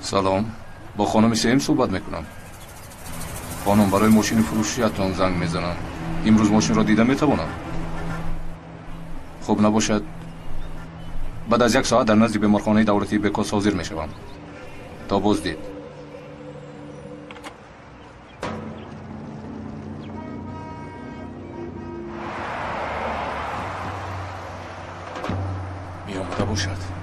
سلام، با خانم سیم صحبت میکنم. خانم برای ماشین فروشیتان زنگ میزنم. امروز ماشین را دیده میتوانم؟ خوب نباشد بعد از 1 ساعت در نزد بیمارخانه دولتی بکاس حاضر میشوم. تا بازدید. می آمده باشد.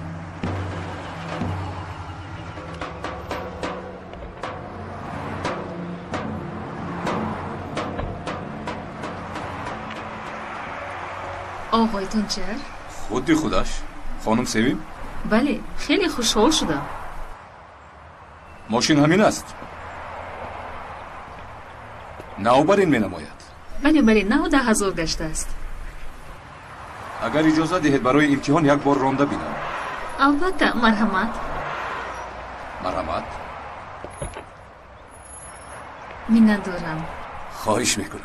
آقای تونچر؟ خودی خودش؟ خانم سویم؟ بله، خیلی خوشحال شدم. ماشین همین است. نو بر این می نماید. بله 19,000 گشته است. اگر اجازه دهید برای امتحان 1 بار رانده بینم. البته. مرحمت. مرحمت؟ منت دارم. خواهش میکنم.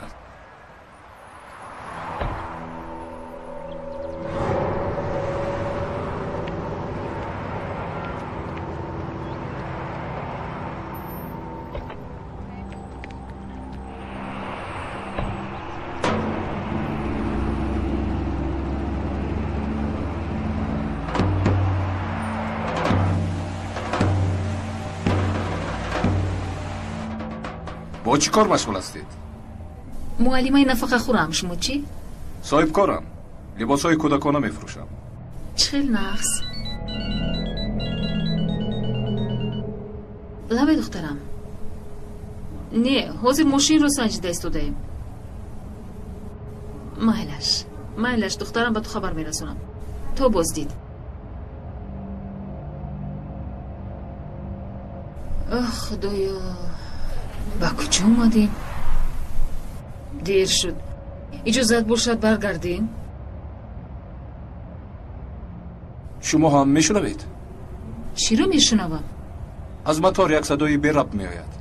با چی کار مشغول هستید؟ معلمه نفقه خورم. شما چی؟ صاحب کارم. لباس های کودکانه میفروشم. چخیل نقص. لبه دخترم. نه، حاضر ماشین رو سنجیده استودهیم. مایلش دخترم به تو خبر میرسونم. تو بازدید. خدایا، با کجا اومدیم؟ دیر شد. اجازت باشد برگردیم؟ شما هم میشنوید؟ چی رو میشنوم؟ از مطار 1 صدای بی ربط میآید.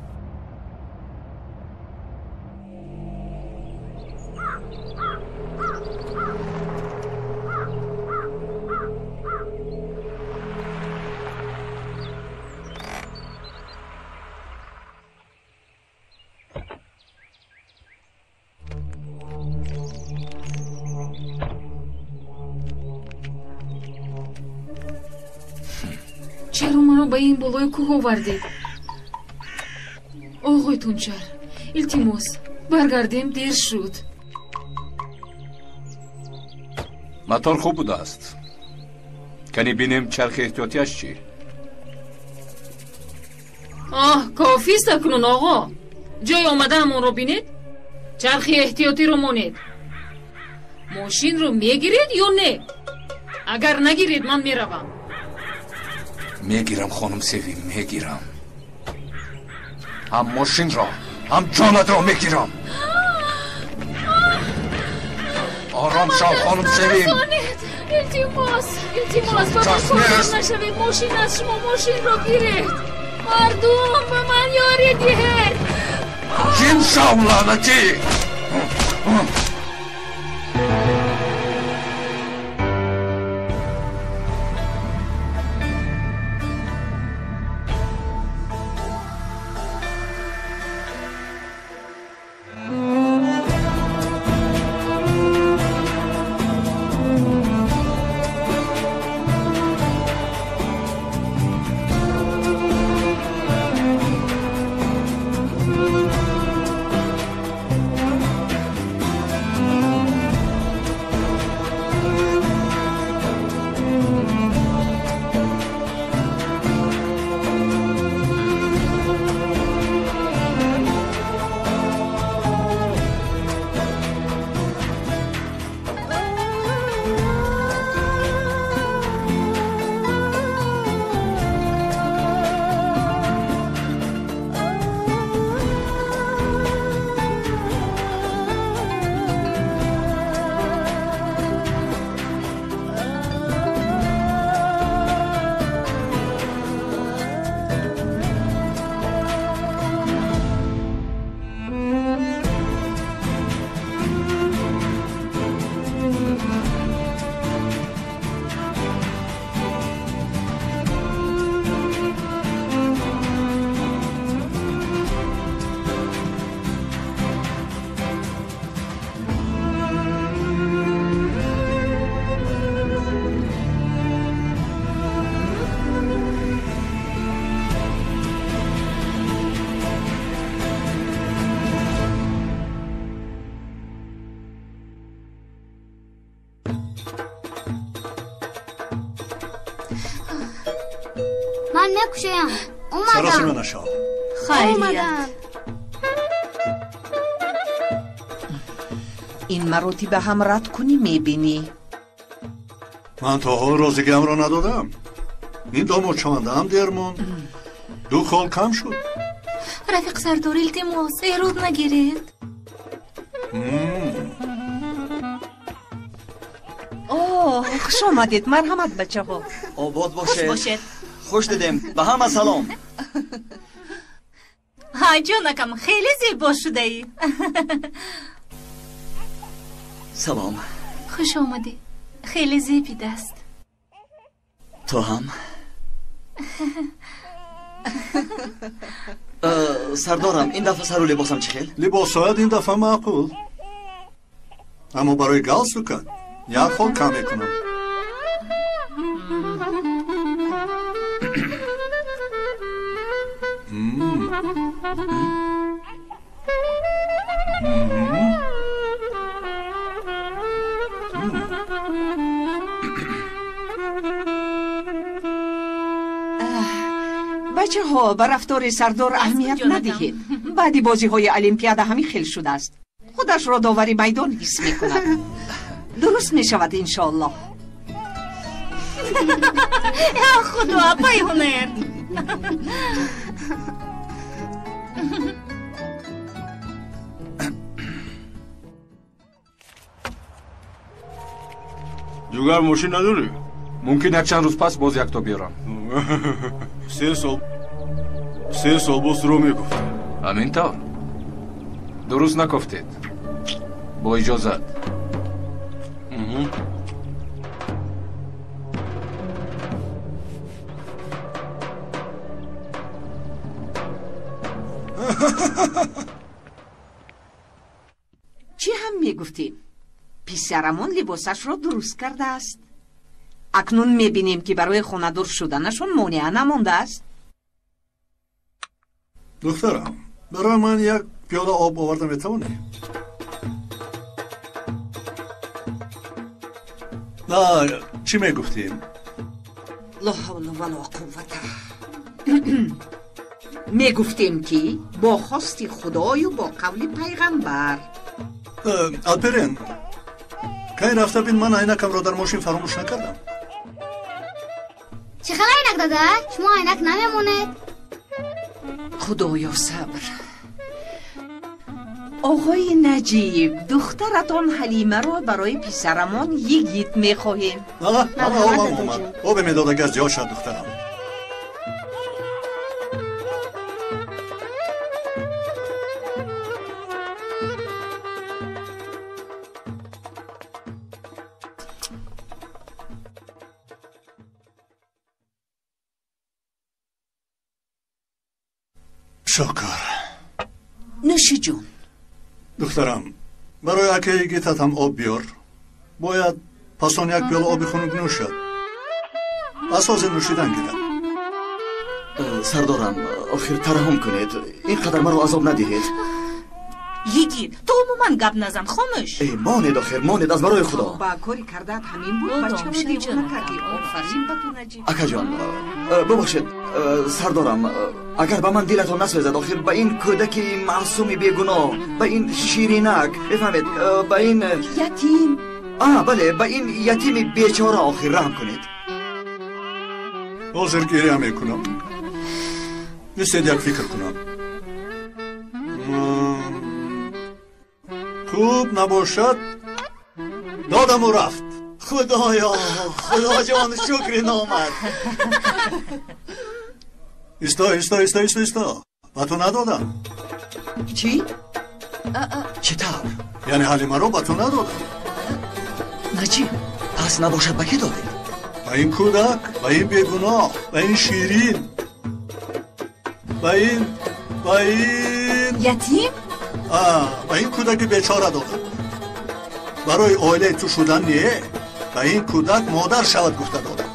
چرا منو به این بالای کوه آوردید؟ آقای تونچر، التماس برگردیم، دیر شد. مطار خوب بوده است. کنی بینیم چرخ احتیاطیش چی؟ کافی است اکنون آقا. جای آمده همون رو بینید؟ چرخ احتیاطی رو مانید. ماشین رو میگیرید یا نه؟ اگر نگیرید من میروم. میگیرم خانم سویم، میگیرم. هم ماشین را هم جانت را میگیرم. آرام شو خانم سویم. التماس بابا کار نشوید. ماشین از شما، ماشین رو گیرید. مردم به من یاری دهید. جیم شو لعنتی. خوشیم سراسی اومدم. من شام. خیریت. این مراتب هم رد کنی میبینی. من تا حال رازیگیم را ندادم. این دامو چاندم درمون 2 خال کم شد. رفیق سردار التماس ایرود نگیرید. خوش آمدید. مرحمت بچه ها. آباد خوش باشه. باشید. خوش دیدیم. به همه سلام. های جانکم خیلی زیبا شده ای. سلام. خوش آمدی. خیلی زیبید است. تو هم. سردارم این دفعه سر و لباسم چه خیل؟ لباسایت این دفعه معقول. اما برای گالستوکت 1 خال کم میکنم. بچه ها به رفتار سردار اهمیت جانم. ندهید. بعدی بازی های المپیاد همین خیل شده است. خودش را داوری میدان حس می کند. درست می شود انشاءالله. یا خدا پای هنر. جوگر ماشین نداری؟ ممکن یک چند روز پس باز یک تا بیارم. 3 سال باز رو میگفت. همین طور درست نگفتید. با اجازت. چی هم می گفتیم؟ پسرمون لباسش را درست کرده است. اکنون می بینیم که برای خانه‌دار شدنشون مانع نمانده است. دخترم برای من 1 پیاله آب آورده میتوانی؟ نه چی میگفتیم؟ لا حول ولا قوت. می گفتیم که با خواست خدای و با قول پیغمبر. الپرین کی رفته بین من عینکم را در ماشین فراموش نکردم. چقدر عینک داده؟ شما عینک نمیمونه؟ خدایا صبر. آقای نجیب، دخترتان حلیمه را برای پسرمان یگیت میخواهیم. آبم اومد. آب میداده از جا شد دخترم. شکر. نوش جون. دخترم برای اکه گیتت هم آب بیار. باید پسان 1 پیاله آب خنک نوشد. اساس نوشیدن گیرد. سردارم آخر ترحم کنید. اینقدر مرا عذاب ندهید. یگید تو با من گپ نزن خاموش. ای ماند آخر ماند از برای خدا. با کاری کردت همین بود. بچه رو دیوانه کردی. آفرین به تو نجیب. اکا جان ببخشید سردارم اگر به من دلتون نسوزد آخر به این کودکی معصومی بیگناه به این شیرینک بفهمید به این یتیم. بله به این یتیم بیچاره آخر رحم کنید. حاضر گیری هم میکنم. نیستید 1 فکر کنم. خوب نباشد دادم و رفت. خدایا خدا جان شکر نامد. ایستا با تو ندادم. چی؟ چطور؟ یعنی حلیمه رو با تو ندادم. نجیب پس نباشد به کی دادید؟ با این کودک، با این بیگناه، با این شیرین، با این یتیم؟ با این کودک بیچاره دادم. برای عائله تو شدن نیه. با این کودک مادر شود گفته دادم.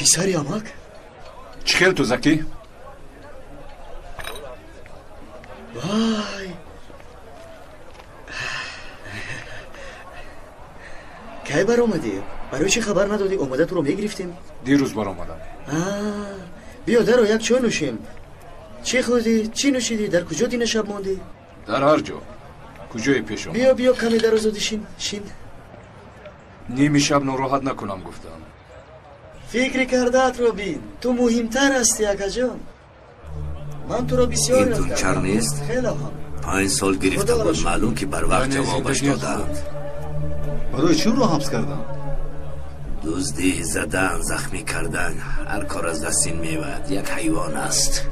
پسری امک چخیل تو زکی؟ وای کی بر اومدی؟ برای چی خبر ندادی؟ اومده تو رو میگرفتیم؟ دیروز بار آمدم. بیا در رو یک چای نوشیم. چی خوردی؟ چی نوشیدی؟ در کجا دین شب موندی؟ در هر جا. کجای پیشم؟ بیا کمی در زودی شین. نیمی شب ناراحت نکنم گفتم. فکر کردت رو بین. تو مهمتر هستی اکا جان. من تو رو بسیار این دونچر نیست؟ خیلی هم 5 سال گرفته بود معلوم که بر وقت جوابش دادند. برای چی رو حبس کردن؟ دزدی، زدن، زخمی کردن، هر کار از دستین میود. یک حیوان است.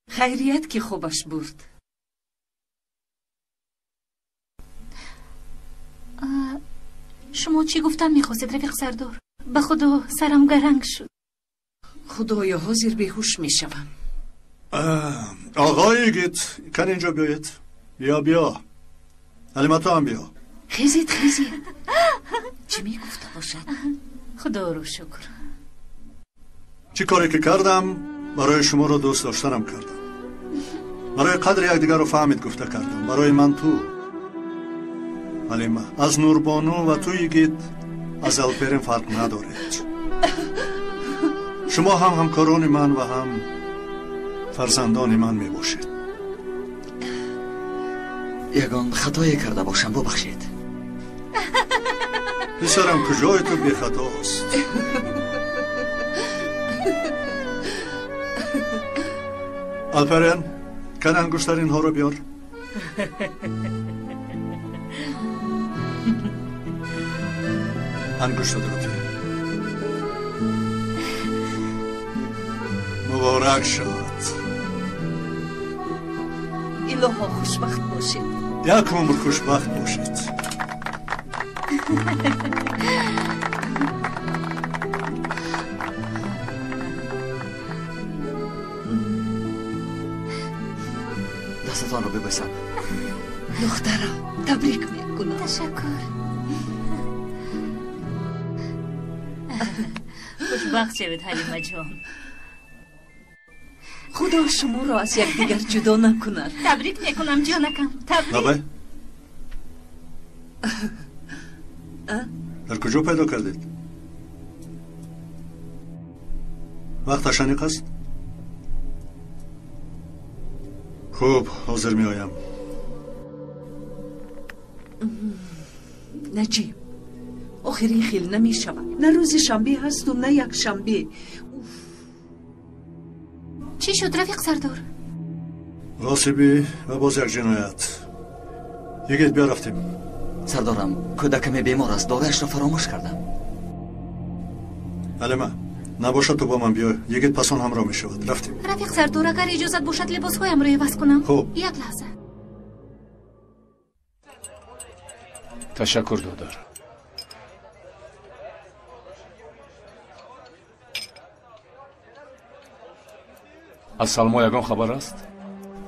خیریت که خوبش برد. شما چی گفتن میخواستید رفیق سردار؟ به خدا سرم گرنگ شد. خدایا حاضر بیهوش میشوم. آقای گیت کن اینجا بیایید. بیا حلیمه تو هم بیا. خیزید چی میگفته باشد؟ خدا رو شکر. چی کاری که کردم برای شما رو دوست داشتنم کردم. برای قدر یک دیگر رو فهمید گفته کردم. برای من تو حلیمه از نوربانو و توی گیت از الپرین فرق ندارید. شما هم همکاران من و هم فرزندان من می باشید. یگان خطایی کرده باشم ببخشید. پسرم کجای تو بی خطاست. الپرین کن انگشتر اینها رو بیار. انگشت درو مبارک شد. الها خوشبخت باشید. یک عمر خوشبخت باشید. دستتان رو ببوسم. دخترم تبریک میکنم. تشکر. خوشبخت شوید حلیمه جان. خدا شما را از یکدیگر جدا نکند. تبریک میکنم جانکم. تبریک. بابا در کجا پیدا کردید؟ وقت شنیق است؟ خوب حاضر می آیم. نجیب آخری خیل نمی شود. نه روز شنبه هست و نه یک شنبه. چی شد رفیق سردار؟ غاصبی و باز یک جنایت. یکیت بیا رفتیم. سردارم کودکم بیمار است. داغش را فراموش کردم. حلیمه نباشد تو با من بیا. یکیت پسان همراه می شود. رفتیم. رفیق سردار اگر اجازت باشد لباس هایم را عوض کنم. خوب. یک لحظه. تشکر دادر. از سلما یگان خبر است؟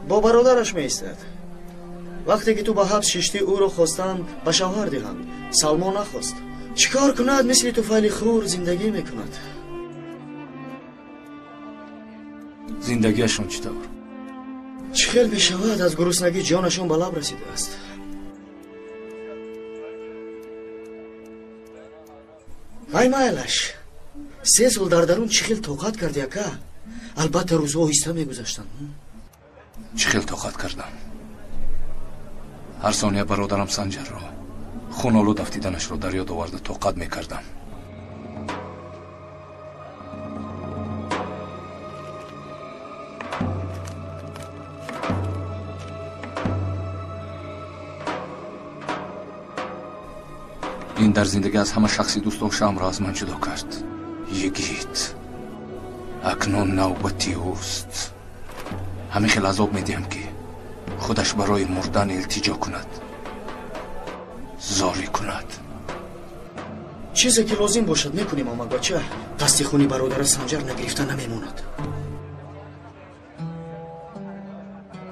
با برادرش می ایستد. وقتی که تو با حبس ششتی او رو خواستند به شوهر دهند. سلما نخواست. چیکار کند؟ مثل توفیل خور زندگی میکند. زندگیشون چطور؟ چه خیل بشود از گرسنگی جانشون به لب رسیده است. ای مایلش 3 سال در درون چه خیل طاقت کردی اکا. البته روزها آهسته میگذشتن. چه خیل طاقت کردم. هر ثانیه برادرم سنجر را خونالود افتیدنش را در یاد آورده طاقت میکردم. این در زندگی از همه شخصی دوست داشتم را از من جدا کرد. یگیت اکنون نوبتی اوست. همه خیلی عذاب میدیم که خودش برای مردن التجا کند، زاری کند. چیزی که لازم باشد میکنیم اما بچه. دستی خونی برادر سنجر نگرفته نمیموند.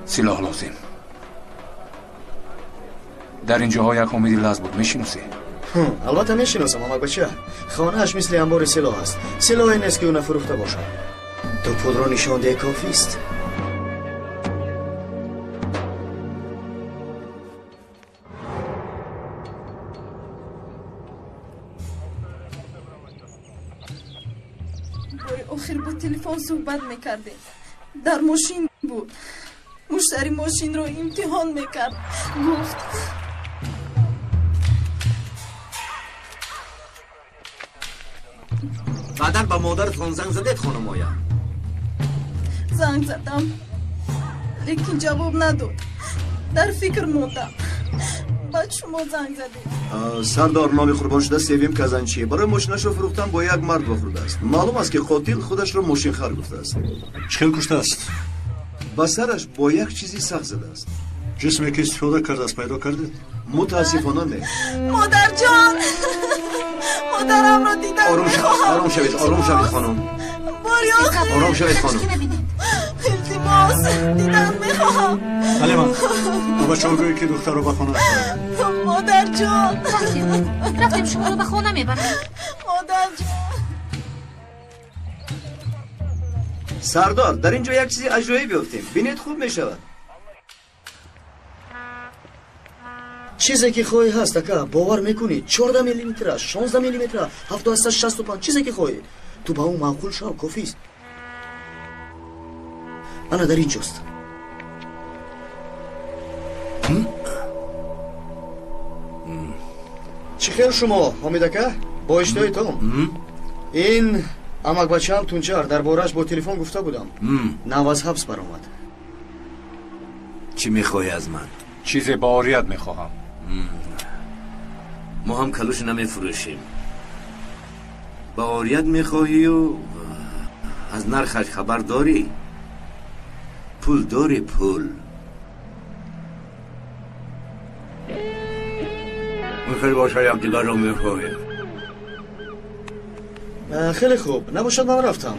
سلاح لازم. در این جاها یک حامد لز بود، میشناسی؟ البته میشناسم امک بچه. خانه‌اش مثل انبار سلاح است. سلاحی نیست که او نفروخته باشد. تو پول را نشان ده کافی است. آخر با تلفن صحبت میکردیم. در ماشین بود. مشتری ماشین رو امتحان میکرد. گفت بعداً با مادرتون زنگ زدید خانم آیا؟ زنگ زدم لیکن جواب نداد. در فکر موندم. بعد شما زنگ زدید. سردار نام قربان شده سیویم کازانچی برای ماشینش رو فروختن با یک مرد وافرده است. معلوم است که قاتل خودش رو ماشین خر گفته است. چخیل کشته است؟ با سرش با یک چیزی سخت زده است. جسمی که استفاده کرده است پیدا کردید؟ متاسفانه نه. مادر جان، مادرم رو دیدم. آروم شوید خانم. باری آخر آروم شوید خانم. التماس دیدن میخواهم. حلیمه با بچه ها گویی که دختر رو به خانه. مادر جان رفتیم شما رو به خانه میبرم. مادر جان. سردار در اینجا یک چیزی عجایب بیافتیم. بینید خوب میشود. چیزی که خواهی هست اکا باور میکنی 14 میلیمتر 16 میلیمتر 765 چیزی که خواهی تو با اون معقول شو کافی است. انا در اینجاست. چی خیر شما حامد اکا با اشتهای تو؟ این امک بچه هم تونچار در بارش با تلفن گفته بودم. نو از حبس برآمد. چی میخوای از من؟ چیز با آریت میخواهم. ما هم کلوش نمیفروشیم. با آریت میخواهی و از نرخش خبر داری؟ پول داری پول. میخوای باشه یک دیگر رو میخواهی. خیلی خوب نباشد من رفتم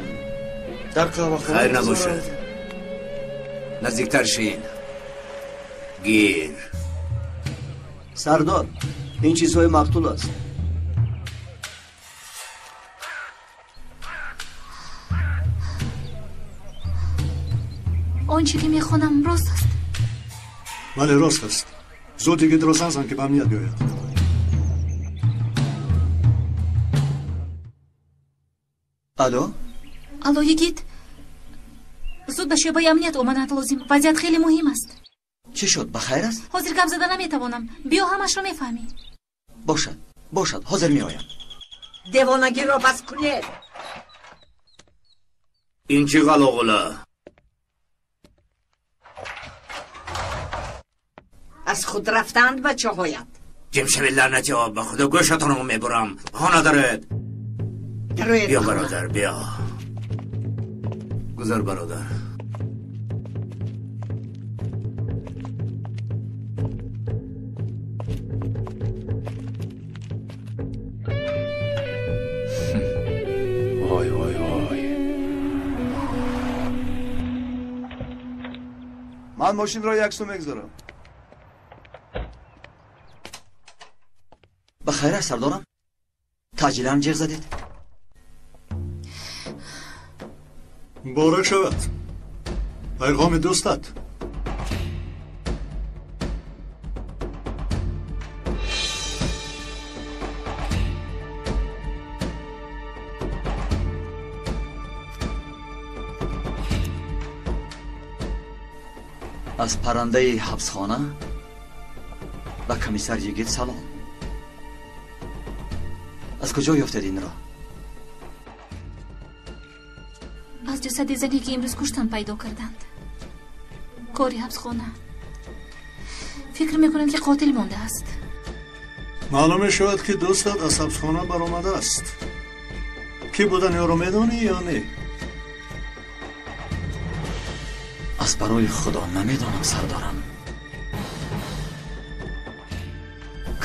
در قهوه خانه. خیر نباشد نزدیکتر شین. گیر سردار این چیزهای مقتول است. آنچه که میخوانم راست است. بله راست است. زود دیگه درست زن که به امنیت بیاید. الو یگید زود به شعبه امنیت آمدن لازم. وضعیت خیلی مهم است. چی شد بخیر است؟ حاضر گپ زدن نمیتوانم. بیا همش رو میفهمی. باشد حاضر میآیم. دیوانگی را بس کنید. این چی غلاغله؟ از خود رفتند بچه هایت. جمع شوی لعنتی ها به خدا گوشتان رو میبرم. ها ندارد. بیا برادر بیا. گذر برادر. وای وای وای. من ماشین را یک سو میگذارم. بخیر است سردارم. تاجیلان جر زدید. مبارک شود. پیغام دوستت. از پرنده حبسخانه و کمیسر یگید سلام. از کجا یافتید این را؟ از جسد زنی که امروز کشتن پیدا کردند. کاری حبسخانه. فکر میکنم که قاتل مانده است. معلوم شود که دوستت از حبسخانه برآمده است. کی بودن یا رو میدانی یا نه؟ از برای خدا نمیدانم سردارم.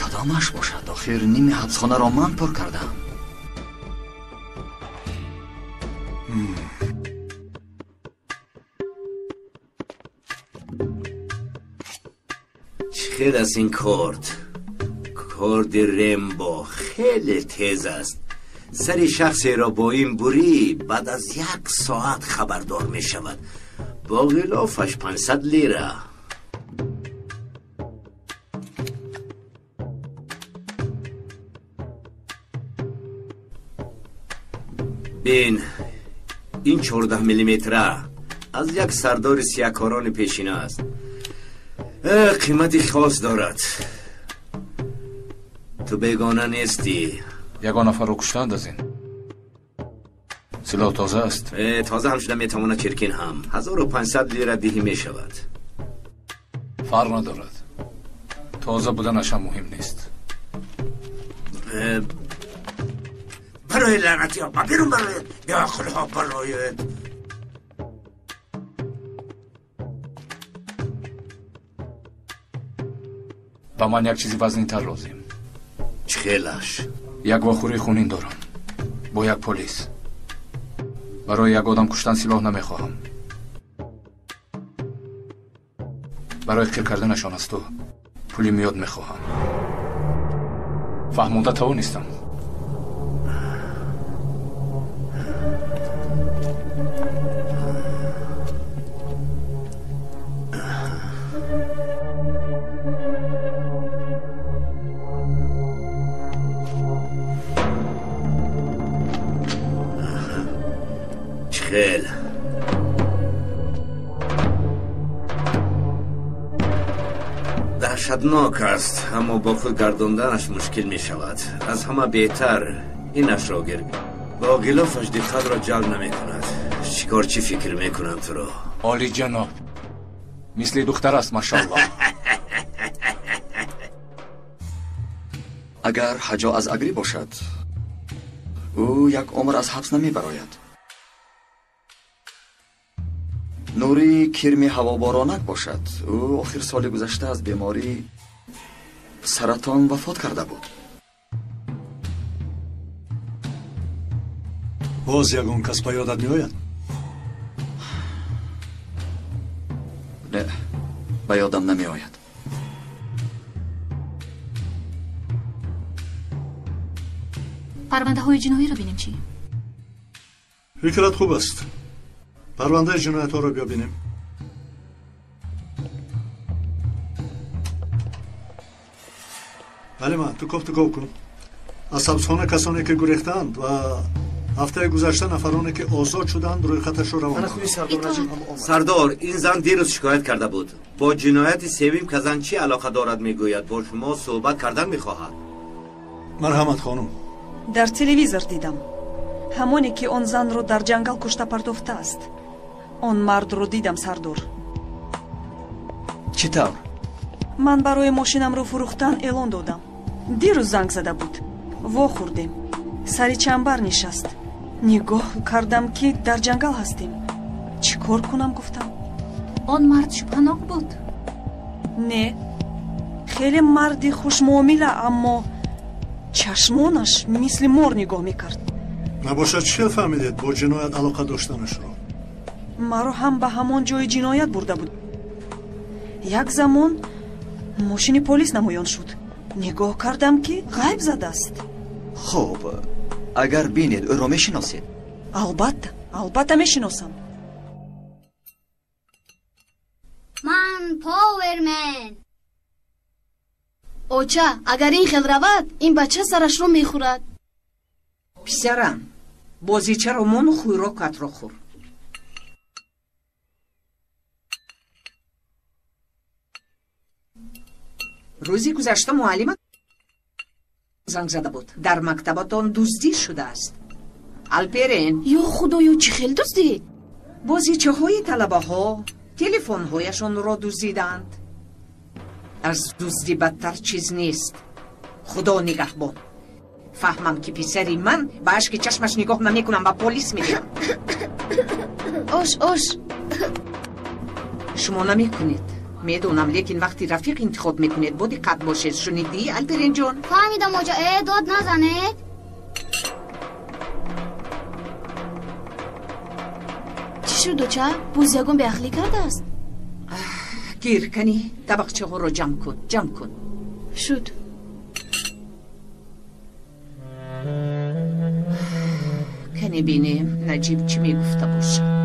کدامش باشد؟ آخر نیم حبسخانه را من پر کردم. خیلی از این کرد رمبو خیلی تیز است. سری شخصی را با این بوری بعد از 1 ساعت خبردار می شود. با غلافش 500 لیره. این 14 میلیمتره از یک سردار سیاهکاران پیشینه است. قیمتی خاص دارد. تو بیگانه نیستی. یگان نفر رو کشتند از این. سلاح تازه است. تازه هم شده میتواند چرکین هم 1500 لیره دهی می شود. فرق ندارد. تازه بودنش هم مهم نیست. برای لعنتی ها بیرون برایت. یا خلها برایت. با من یک چیزی وزنی تر لازم. چخیلش؟ یک واخوری خونین دارم با یک پلیس. برای یک آدم کشتن سلاح نمیخواهم. برای قتل کردنشان از تو پولی میاد میخواهم. فهمونده تو نیستم. خیل دهشتناک است، اما با خود گرداندنش مشکل می شود. از همه بهتر اینش را گرمی. با غلافش دقت را جلب نمی کند. چیکار چی فکر می کنند تو را؟ عالی جناب، مثل دختر است ماشاءالله. اگر حجا از اگری باشد او یک عمر از حبس نمی براید. نوری کرمی هوابارانک باشد او آخر سال گذشته از بیماری سرطان وفات کرده بود. باز یگان کس به یادت میآید؟ نه، به یادم نمی آید. پرونده های جنایی رو بینیم چی؟ فکرت خوب است. پرونده جنایت ها رو بیا بینیم. ولی من تو گفتگو کن. از حبسخانه کسانی که گریختند و هفته گذشته نفرانی که آزاد شدند روی خطش رو روان کنند. سردار، این زن دیروز شکایت کرده بود. با جنایت سوم که زن چی علاقه دارد میگوید. با شما صحبت کردن میخواهد. مرحمت خانم. در تلویزیون دیدم همونی که آن زن رو در جنگل کشته پرداخته است. آن مرد رو دیدم سردار. چطور؟ من برای ماشینم رو فروختن اعلان دادم. دیروز زنگ زده بود. وا خوردیم. سری چنبر نشست. نگاه کردم که در جنگل هستیم. چی کار کنم گفتم. آن مرد شبهناک بود؟ نه، خیلی مردی خوش معامله، اما چشمانش مثل مار نگاه میکرد. نباشد چه فهمیدید با جنایت علاقه داشتنش رو؟ مرا هم به همان جای جنایت برده بود. یک زمان ماشین پلیس نمایان شد. نگاه کردم که غیب زده است. خب اگر بینید او را میشناسید؟ البته میشناسم. من پاورمن. اوچا اگر این خیل رود این بچه سرش رو میخورد. پسرم بازیچه رو من خوراکت رو خور. روزی گذشته معلم زنگ زده بود. در مکتبتان دزدی شده است. الپرین، یا خدایا چی خیل دزدی؟ بازیچه های طلبه ها تلفن هایشان را دزدیدند. از دزدی بدتر چیز نیست. خدا نگهبان. فهمم که پسری من با اشک چشمش نگاه نمیکنم و پلیس میدم. اوش شما نمیکنید. میدونم، لیکن وقتی رفیق انتخاب میکنید با دقت باشید. شنیدی الپرین جون؟ فهمیدم اوجا. داد نزنید. چی شد اوچا؟ بوزیگون به اخلی کرده است. گیر کنی طبقچه ها رو جمع کن شد. کنی بینیم نجیب چی میگفته باشد.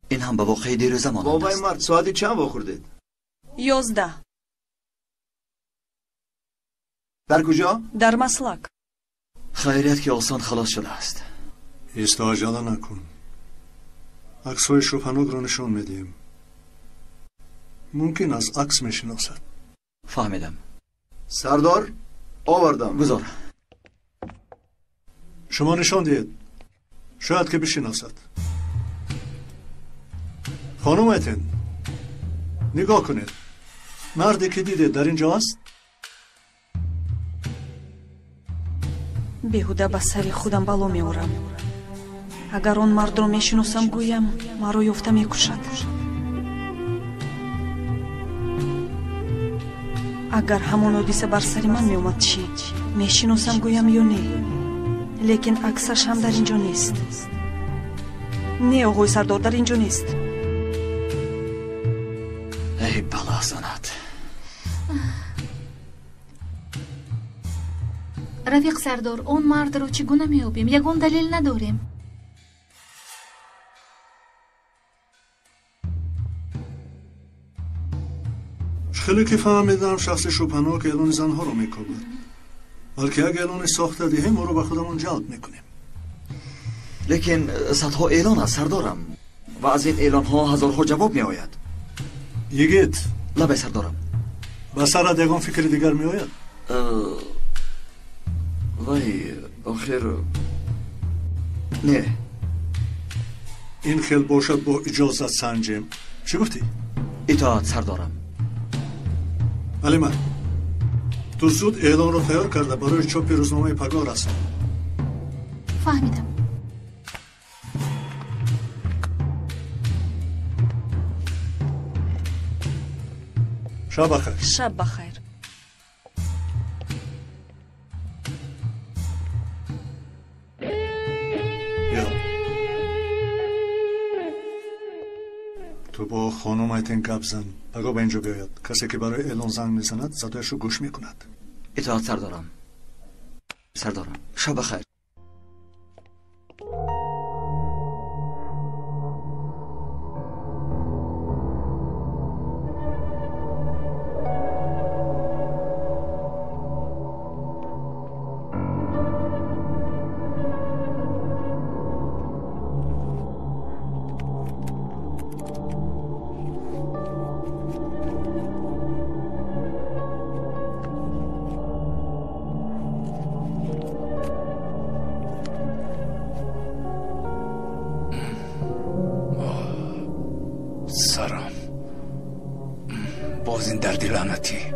این هم به واقعی دیر زمان بابای مرد ساعتی چند واخوردید؟ 11. در کجا؟ در مسلک. خیریت که آسان خلاص شده است. استعجال نکن. عکس‌های شوپنوگ رو نشون میدیم. ممکن از عکس میشناسد. فهمیدم. سردار آوردم. گذار. شما نشان دید. شاید که بشناسد. خانم ایتن نگاه کنید. مردی که دیدید در اینجا است؟ بیهوده به سر خودم بلا میارم. اگر آن مرد را میشناسم گویم مرا یافته میکشد. اگر همان حادثه بر سر من میومد چی؟ میشناسم گویم یا نه؟ لیکن عکسش هم در اینجا نیست. نه آقای سردار در اینجا نیست. ای بلا زند. رفیق سردار اون مرد رو چگونه میابیم؟ یگان دلیل نداریم. خیلی که فهمیدم شخص شوپنوگ اعلان زنها رو میکوبد. بلکه اگه اعلان ساخته دهیم او رو به خودمون جلب میکنیم. لیکن صدها اعلان است سردارم و از این اعلان ها هزارها جواب می آید. یگید لبه سردارم به سرت یگان فکر دیگر می آید. وای آخر نه این خیل باشد با اجازت سنجیم. چی گفتی؟ اطاعت سردارم. علی من تو زود اعلان رو تیار کرده برای چاپ روزنامه پگاه رسان. فهمیدم. شب بخیر. شب بخیر. یا تو با خانم ایتن گپ زن. پگاه به اینجا بیاید. کسی که برای اعلان زنگ میزند صدایش رو گوش میکند. اطاعت سردارم. سردارم شب بخیر. سرم باز این دردی لعنتی.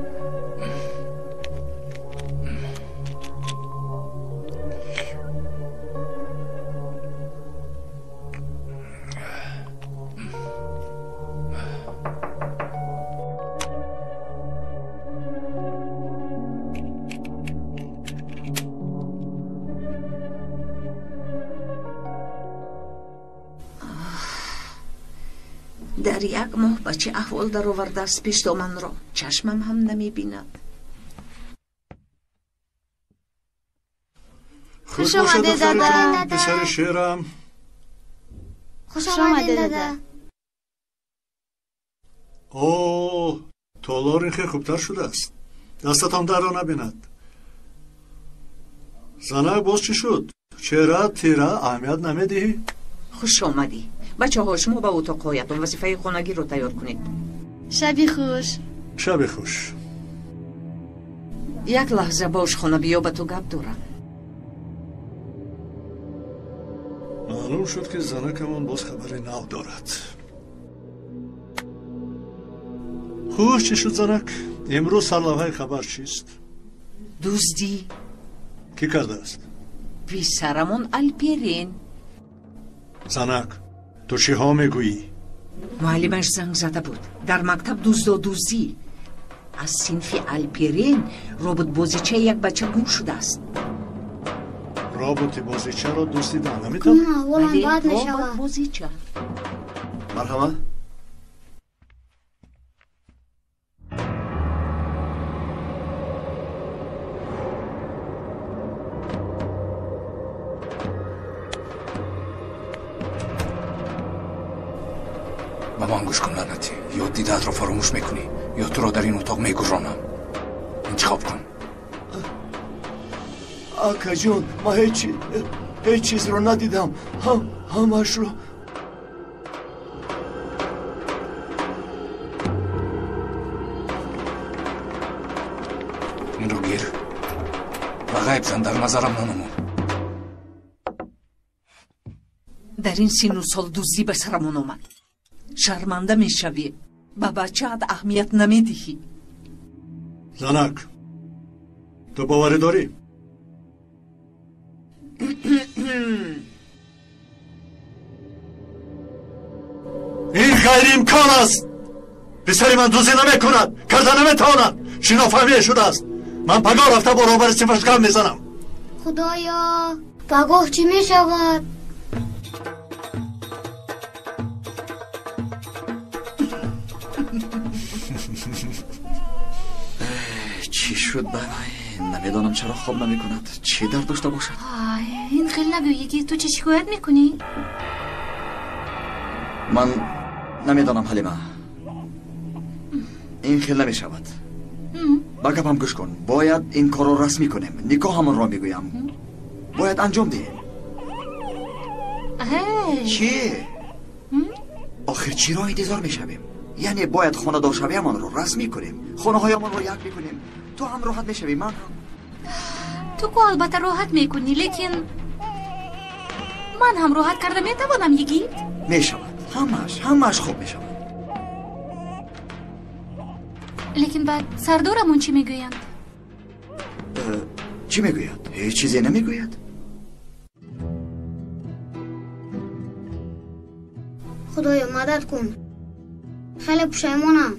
در یک ماه به چه احوال در آورده است پیش دامن را چشمم هم نمی بیند. خوش آمده دادا. پسر شیرم. خوش آمده دادا. اوه تالار این خیلی خوبتر شده است. دستت هم در را نبیند. زنک باز چی شد؟ چرا تیره اهمیت نمیدهی؟ خوش آمدی. بچه ها شما به اتاقهایتون وظیفه خانگی رو تیار کنید. شبی خوش. شبی خوش. یک لحظه باش خانه بیا به تو گپ دارم. معلوم شد که زنکمون باز خبری نو دارد. خوش چی شد زنک؟ امروز سرلوحه خبر چیست؟ دزدی. کی کرده است؟ پسرمون الپرین. زنک تو چی ها میگویی؟ معلمش زنگ زده بود در مکتب دزدی از صنف الپرین. رابط بازیچه یک بچه گم شده است. رابط بازیچه را دزدیدن نمیتونم؟ بله رابط بازیچه. مرحبا. من گوش کن لعنتی. یا دیدت رو فراموش میکنی یا تو رو در این اتاق میگذارم. انتخاب کن. آقا جون ما هیچ چیز رو ندیدم. همش رو این رو گیر و غیب زن، در نظرم ننمون. در این سین و سال دوزی به سرمون اومد. شرمنده میشوی. به بچه‌ات اهمیت نمیدهی. زنک تو باوری داری؟ این غیر امکان است. پسری من دوزی نمیکند، کرده نمیتواند. شنافهمی شده است. من پگاه رفته با روبر صفش کم میزنم. خدایا پگاه چی میشود؟ چی شد بنای؟ نمیدانم چرا خواب نمی کند. چی درد داشته باشد؟ این خیلی نگویی. تو چه شکایت میکنی؟ من نمیدانم حلیمه. این خیلی نمی شود. با گپم گوش کن. باید این کار رو رسمی کنیم. نکاح همون را میگویم. باید انجام دهیم. چی؟ آخر چی را انتظار میشویم؟ یعنی باید خانه دار شویمان رو رسمی کنیم. خانه هایمان رو یک بکنیم. تو هم راحت میشوی، من هم. تو که البته راحت میکنی، لیکن من هم راحت کرده میتوانم یگید؟ میشود. همش خوب میشود. لیکن بعد سردارمون چی میگویند؟ چی میگوید؟ هیچ چیزی نمیگوید. خدایا مدد کن. خیلی پشیمانم.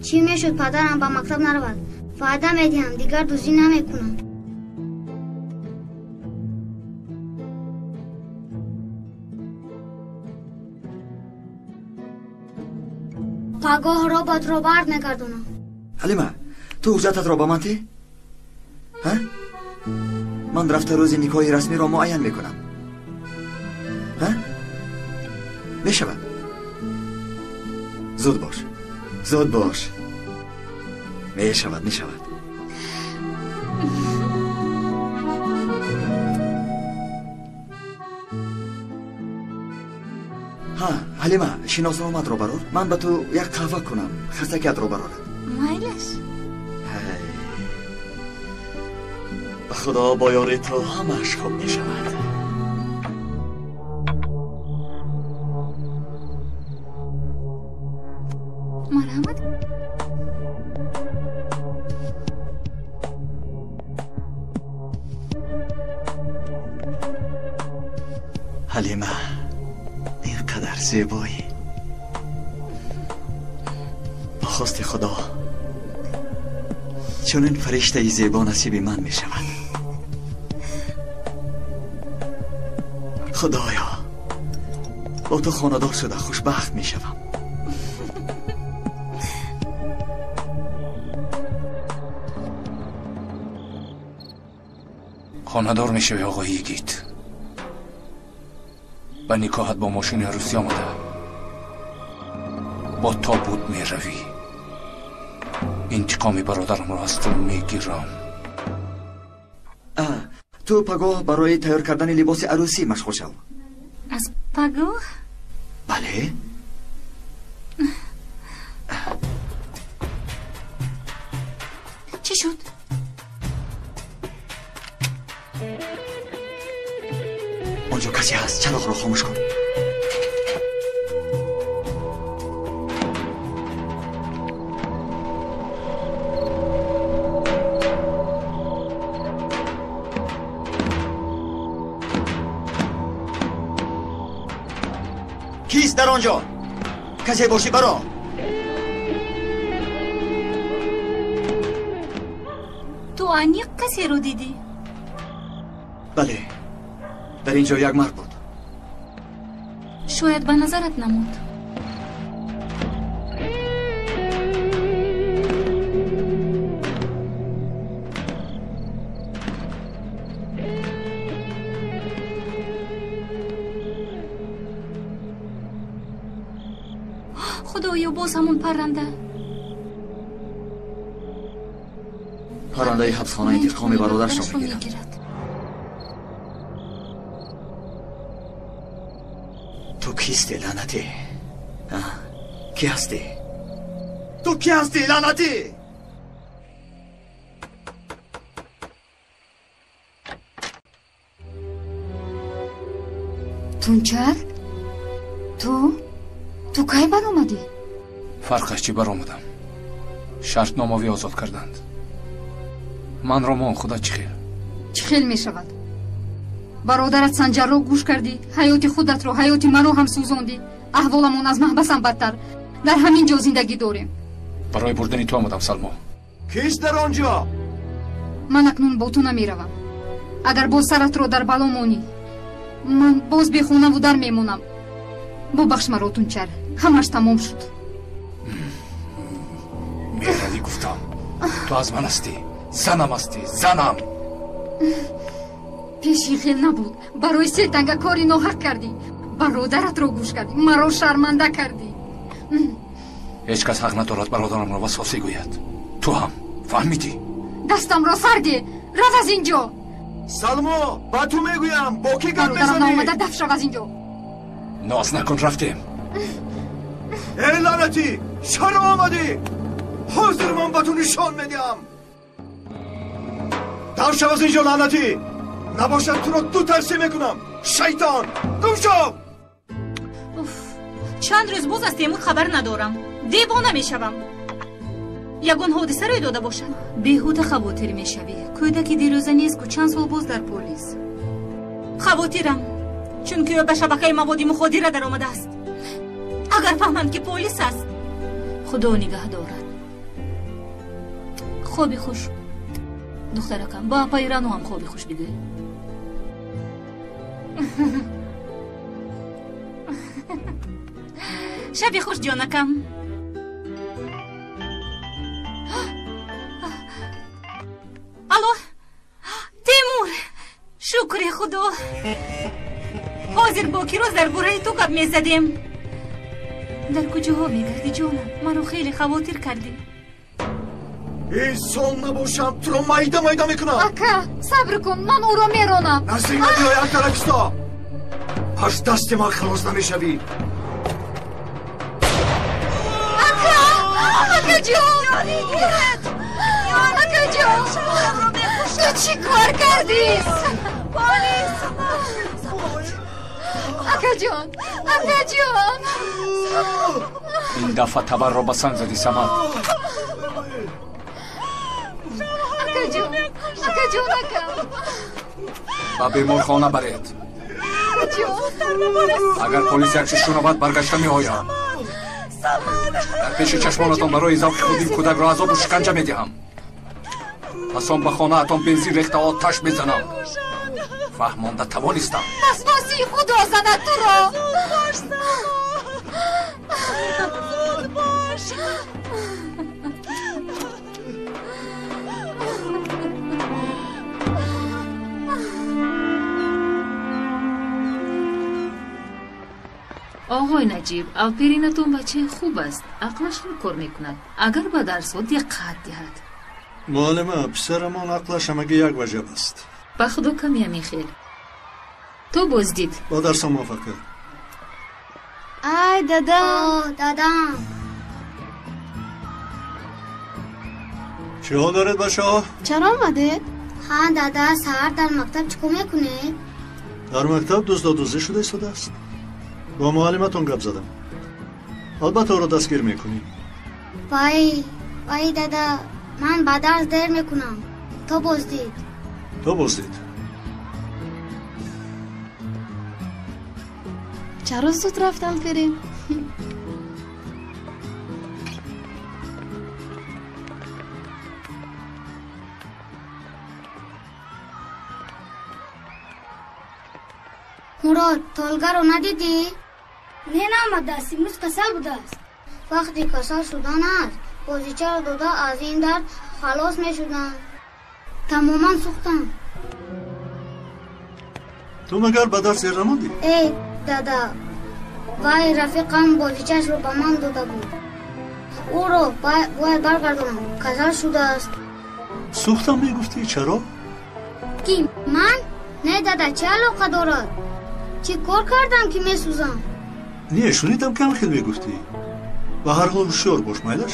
چی میشد پدرم به مکتب نرود؟ وعده میدهم دیگر دوزی نمیکنم. پگاه رابط رو برد نگردونم. حلیمه تو حجتت را با من تی؟ من رفته روز نکاح رسمی را معین میکنم. میشود. زود باش. میشود. حلیمه شناس آمد رو برار. من به تو یک قهوه کنم. خستکیت رو برارم. مایلش. به خدا با یاری تو همش خوب می شود. مرحمت. حلیمه اینقدر زیبایی. با خواست خدا چون این فرشته زیبا نصیب من می شود. خدایا با تو خاندار شده خوشبخت می شوم. خاندار می شوی آقای یگید. به نکاحت با ماشین عروسی آمده. با تابوت می روی. انتقام برادرم را از تو میگیرم. تو پگاه برای تیار کردن لباس عروسی مشغول شو. از پگاه؟ بله. چی شد؟ آنجا کسی هست. چراغ را خاموش کن. کیست در آنجا؟ کسی باشی برا. تو انیق کسی رو دیدی؟ بله در اینجا یک مرد بود. شاید به نظرت نمود. باز همون پرنده؟ پرنده حبسخانه انتقام برادرش را میگیرد. تو کیستی لعنتی؟ کی هستی؟ تو کی هستی لعنتی؟ تونچر؟ تو کی بر اومدی؟ فرقش چی بر اومدم؟ شرط ناموی آزاد کردند. من را مان خدا چی خیل می شود؟ برادرت سنجر رو گوش کردی، حیات خودت رو، حیات من رو هم سوزاندی. احوالمون از محبسم بدتر. در همین جا زندگی داریم. برای بردن تو آمدم سلما. کیست در آنجا؟ من اکنون با تو نمی روم. اگر باز سرت رو در بلا مانی، من باز بخونم و در میمونم. ببخش مرا تونچر، همش تمام شد. میرلی گفتم تو از من هستی، زنم هستی، زنم. پیشی خیل نبود. برای 3 تنگه کاری ناحق کردی. برادرت رو گوش کردی، مرا شرمنده کردی. هیچ کس حق ندارد برادرم را وسواسی گوید. تو هم فهمیدی؟ دستم را سرده، رو از اینجا. سلما، با تو میگویم با کی گپ برادرم میزنی؟ نامده دفت رو از اینجا. ناز نکن رفتیم. ای لعنتی، چرا آمدی؟ حاضر من با تو نشان میدیم. در شو از اینجا لعنتی، نباشد تو را 2 ترسی میکنم. شیطان گم شو. چند روز باز از تیمور خبر ندارم. دیوانه میشوم. یگان حادثه روی داده باشد. بیهوده خواطر میشوی. کودکی دیروزه نیست که چند سال باز در پلیس. خواطرم چون که به شبکه مواد مخدر در آمده است. اگر فهمند که پلیس است، خدا نگه دارد. خوابی خوش دخترکم. با پیرانو هم خوابی خوش بگوی. شبی خوش جانکم. الو تیمور، شکر خدا. حاضر با کی روز در بوره تو کب میزدیم. در کجاها میگردی جانم؟ منو خیلی خواطر کردی. انسان نباشم تو را میده میکنم. اکا صبر کن، من او را میرانم. نزدیک نبیای اکترکستا، از دست من خلاص نمیشوی. اکا جان، اکا جان، تو چی کار کردی؟ پلیس. اکا جان، این دفعه تبر را به سنگ زدی سمت. اکا جان، با بیمار خانه برید. اگر پلیس یک چیز شنود برگشته می آیم. در پیش چشمانتان برای اضافه خود این کودک را عذاب و شکنجه می دهم. پس آن به خانه اتان بنزین ریخته آتش می زنم. فهمانده توانستم. وسواسی خدا زند تو را. آقای نجیب، آفرینتون بچه خوب است. عقلش خوب کار میکند. اگر به درس دقت دهد. معلمه، پسرمان عقلش همگی یک وجب است. به خدا کمی همی خیل. تو بازدید. با درس موافقه. ای دادم. چه حال دارد بچه ها؟ چرا آمده؟ ها دادا، سهر در مکتب چکو میکنه؟ در مکتب دزدی شده ایستاده است. با معلمتون گپ زدم. البته او را دستگیر میکنی. وای دادا، من با درس دیر میکنم. تو بازدید. چرا زود رفتم فرین؟ مراد، تولگه رو ندیدی؟ نه نامده است. امروز کسل بوده است. وقتی کسل شدن است، بازیچه رو داده از این درد خلاص می شدن. تماما سوختن. تو مگر به درس نماندی؟ ای دادا، وای رفیقم بازیچهش رو به من داده بود. او رو باید برگردونم. کسل شده است. سوختم میگفتی چرا؟ کی من؟ نه دادا چه علاقه دارد؟ چه کار کردم که میسوزم؟ نه شنیدم که خیلی میگفتی. به هر حال هوشیار باش مایلش.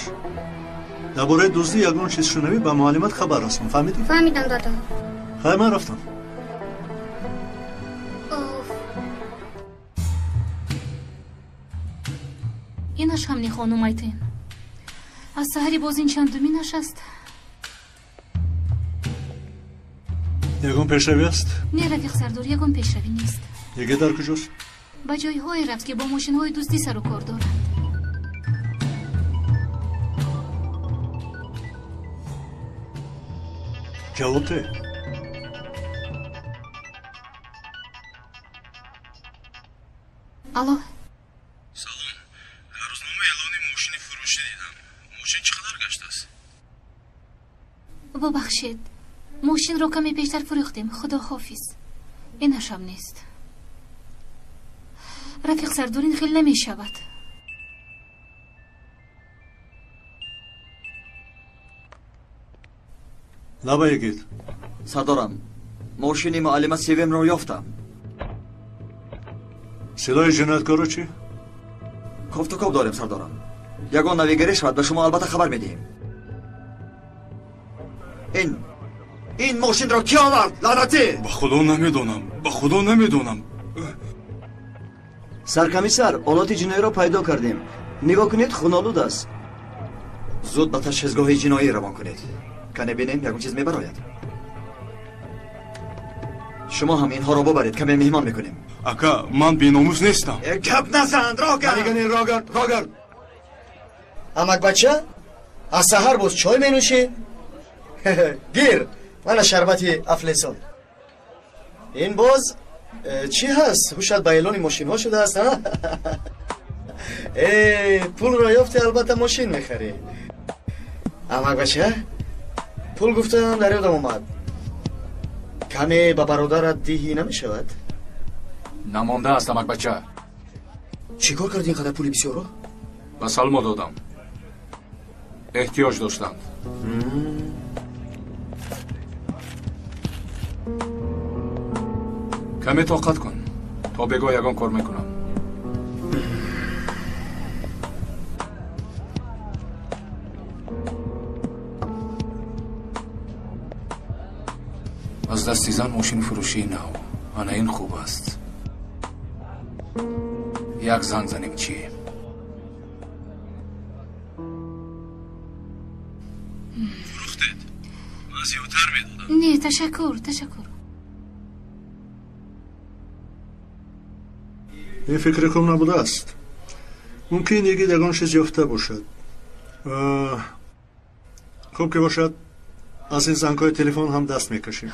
درباره دزدی یگان چیز شنوی به معلمت خبر رسون. فهمیدی؟ فهمیدم دادا. خیلی من رفتم. اینش هم نی خانم ایتین. از سحری باز این چندمی نشست. یگان پیشروی است؟ نه رفیق سردار یگان پیشروی نیست. یکی در کجاست؟ با جای های رفت که با ماشین های دزدی سر و کار دارند. جواب ده. الو. سلام. در روزنامه اعلان ماشین فروشی دیدم. ماشین چقدر گشته است؟ ببخشید. ماشین رو کمی پیشتر فروختیم. خدا حافظ. اینش هم نیست. رفیق سردار این خیلی نمی شود. نبایگید. سردارم ماشین معلم سیوم رو یافتم. صدای جنایتکارا چی؟ کفت و کاب داریم سردارم. یگان نویگری شود به شما البته خبر میدیم. این ماشین را کی آورد؟ لعنتی! به خدا نمیدونم. سرکمیسر آلات جنایی را پیدا کردیم. نگاه کنید خونالود است. زود به تشخیصگاه جنایی روان کنید. کنه بینیم یکم چیز میبراید. شما هم اینها را ببرید کمی مهمان میکنیم. اکا من بیناموس نیستم. گپ نزن راگر. امک بچه از سحر باز چای می نوشی؟ گیر من شربت افلسان. این باز چی هست؟ هوشت به اعلان ماشین ها شده است. پول را یافتی البته ماشین میخری. امک بچه پول گفتم در یادم اومد. کمی به برادرت دیهی نمی شود؟ نمانده است امک بچه. چی کار کردی اینقدر پول بسیار رو؟ به سلما دادم. احتیاج داشتم. کمی طاقت کن تا بگو یگان کار میکنم. از دستی زن ماشین فروشی نو. آنه این خوب است. یک زنگ زنیم چی؟ فروختید؟ من زیادتر میدادم. نه تشکر. این فکر کم نبوده است. ممکن یکی دگان چیز یافته باشد. خوب که باشد از این زنگای تلفن هم دست میکشیم.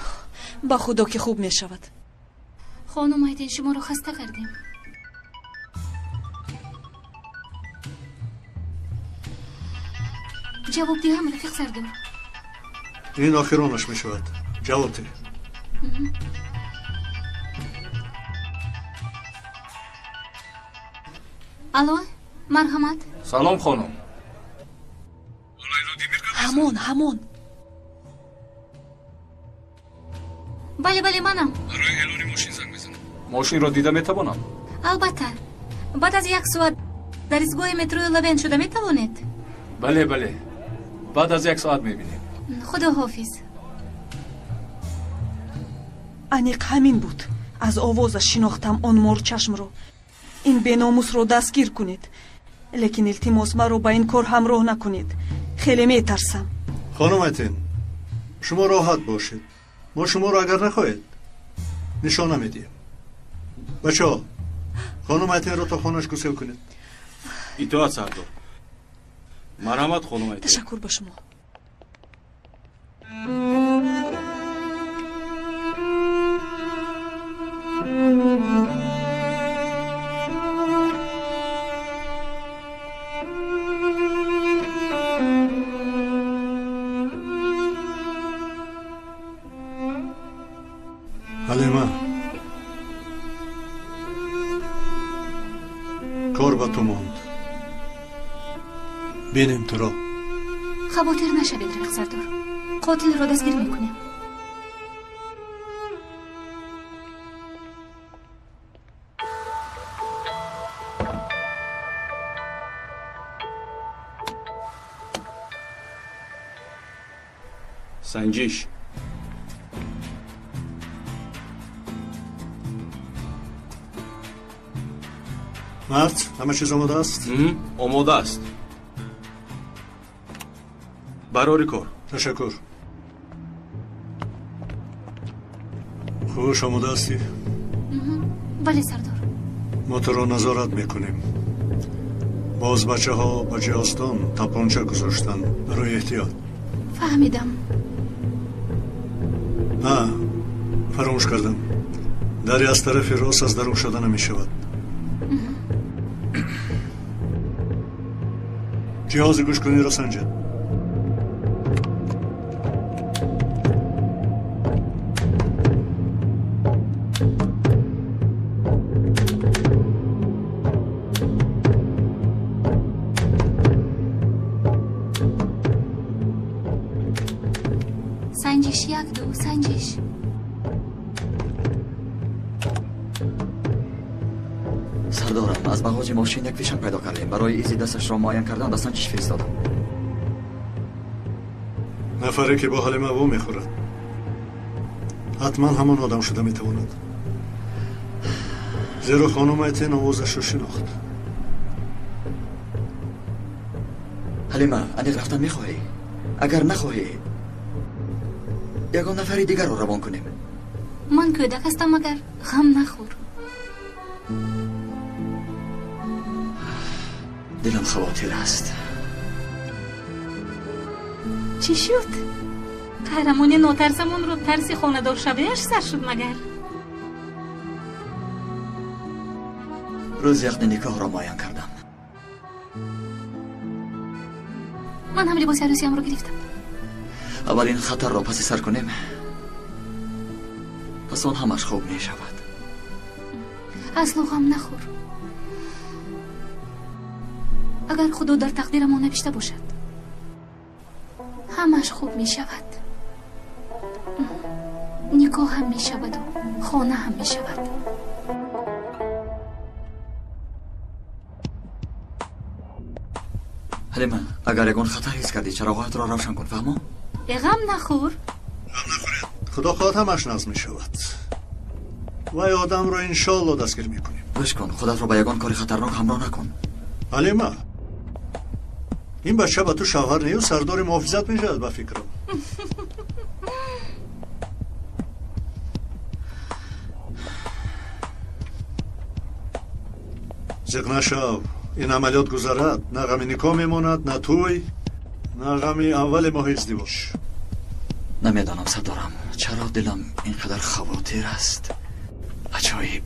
با خدا که خوب میشود. خانم ایتین شما رو خسته کردیم. جواب دیم رفیق سردار. این آخرانش میشود. جواب ده. الو مرحمت. سلام خانم. همون بله منم. برای اعلان ماشین زنگ بزنم. ماشین را دیده میتوانم؟ البته بعد از 1 ساعت در ایستگاه مترو لبن شده میتوانید؟ بله بعد از 1 ساعت میبینیم. خدا حافظ. انیق همین بود. از آوازش شناختم آن مور چشم رو. این بیناموس رو دستگیر کنید. لیکن التماس ما رو با این کار همراه نکنید. خیلی میترسم. خانم ایتین شما راحت باشید. ما شما رو اگر نخواهید نشان نمیدیم. بچه ها خانم ایتین رو تا خانهش گسیل کنید. اطاعت سردار. مرحمت خانم ایتین. تشکر به شما. حلیمه کار به تو ماند. بینیم تو را. خواطر نشوید رفیق سردار. قاتل را دستگیر میکنیم. سنجش. مرد همه چیز آماده است؟ آماده است. برای کار. تشکر. خوش آماده هستی؟ بله سردار. ما تو را نظارت میکنیم. باز بچه ها با جهازدان تپانچه گذاشتن برای احتیاط. فهمیدم. فراموش کردم. دری از طرف راست از درون شده نمی شود. جهاز گوشکنی را سنجد. سنجش یک دو سنجش. سردارم از بغاج ماشین یک فیشن پیدا کردیم. برای ایزی دستش را معاین کردن به سنجش فرستادم. نفره که با حال ما میخورد حتما همان آدم شده میتواند، زیرا خانم ایتین آوازش رو شناخت. حلیمه انیق رفتن میخواهی؟ اگر نخواهی یگان نفری دیگر رو روان کنیم. من کودک هستم مگر غم نخور. دلم خواطر است. چی شد؟ قهرمان ناترسمون رو ترسی خاندار شبهش سر شد مگر؟ روز یقن نکاح را معاین کردم. من هم لباس عروسیم رو گرفتم. اولین خطر را پس سر کنیم، پس آن همش خوب می شود. اصلا غم نخور. اگر خدا در تقدیر ما نوشته باشد همش خوب می شود. نکاح هم می شود و خانه هم می شود. حلیمه اگر یکان خطر حس کردی چراغات را روشن کن. فهمو؟ غم نخور. خدا خواهد همش نظم می شود و آدم را انشالله دستگیر می کنیم. بش کن خودت را با یگان کار خطرناک همراه نکن. حلیمه این بچه با تو شوهر نیو سردار محافظت می شود به فکرم. زیق نشو. این عملیات گذرد نه غم نکاح میماند نه توی نه غم اول ماه ازدواج. نمیدانم سردارم چرا دلم اینقدر خواطر است. عجایب.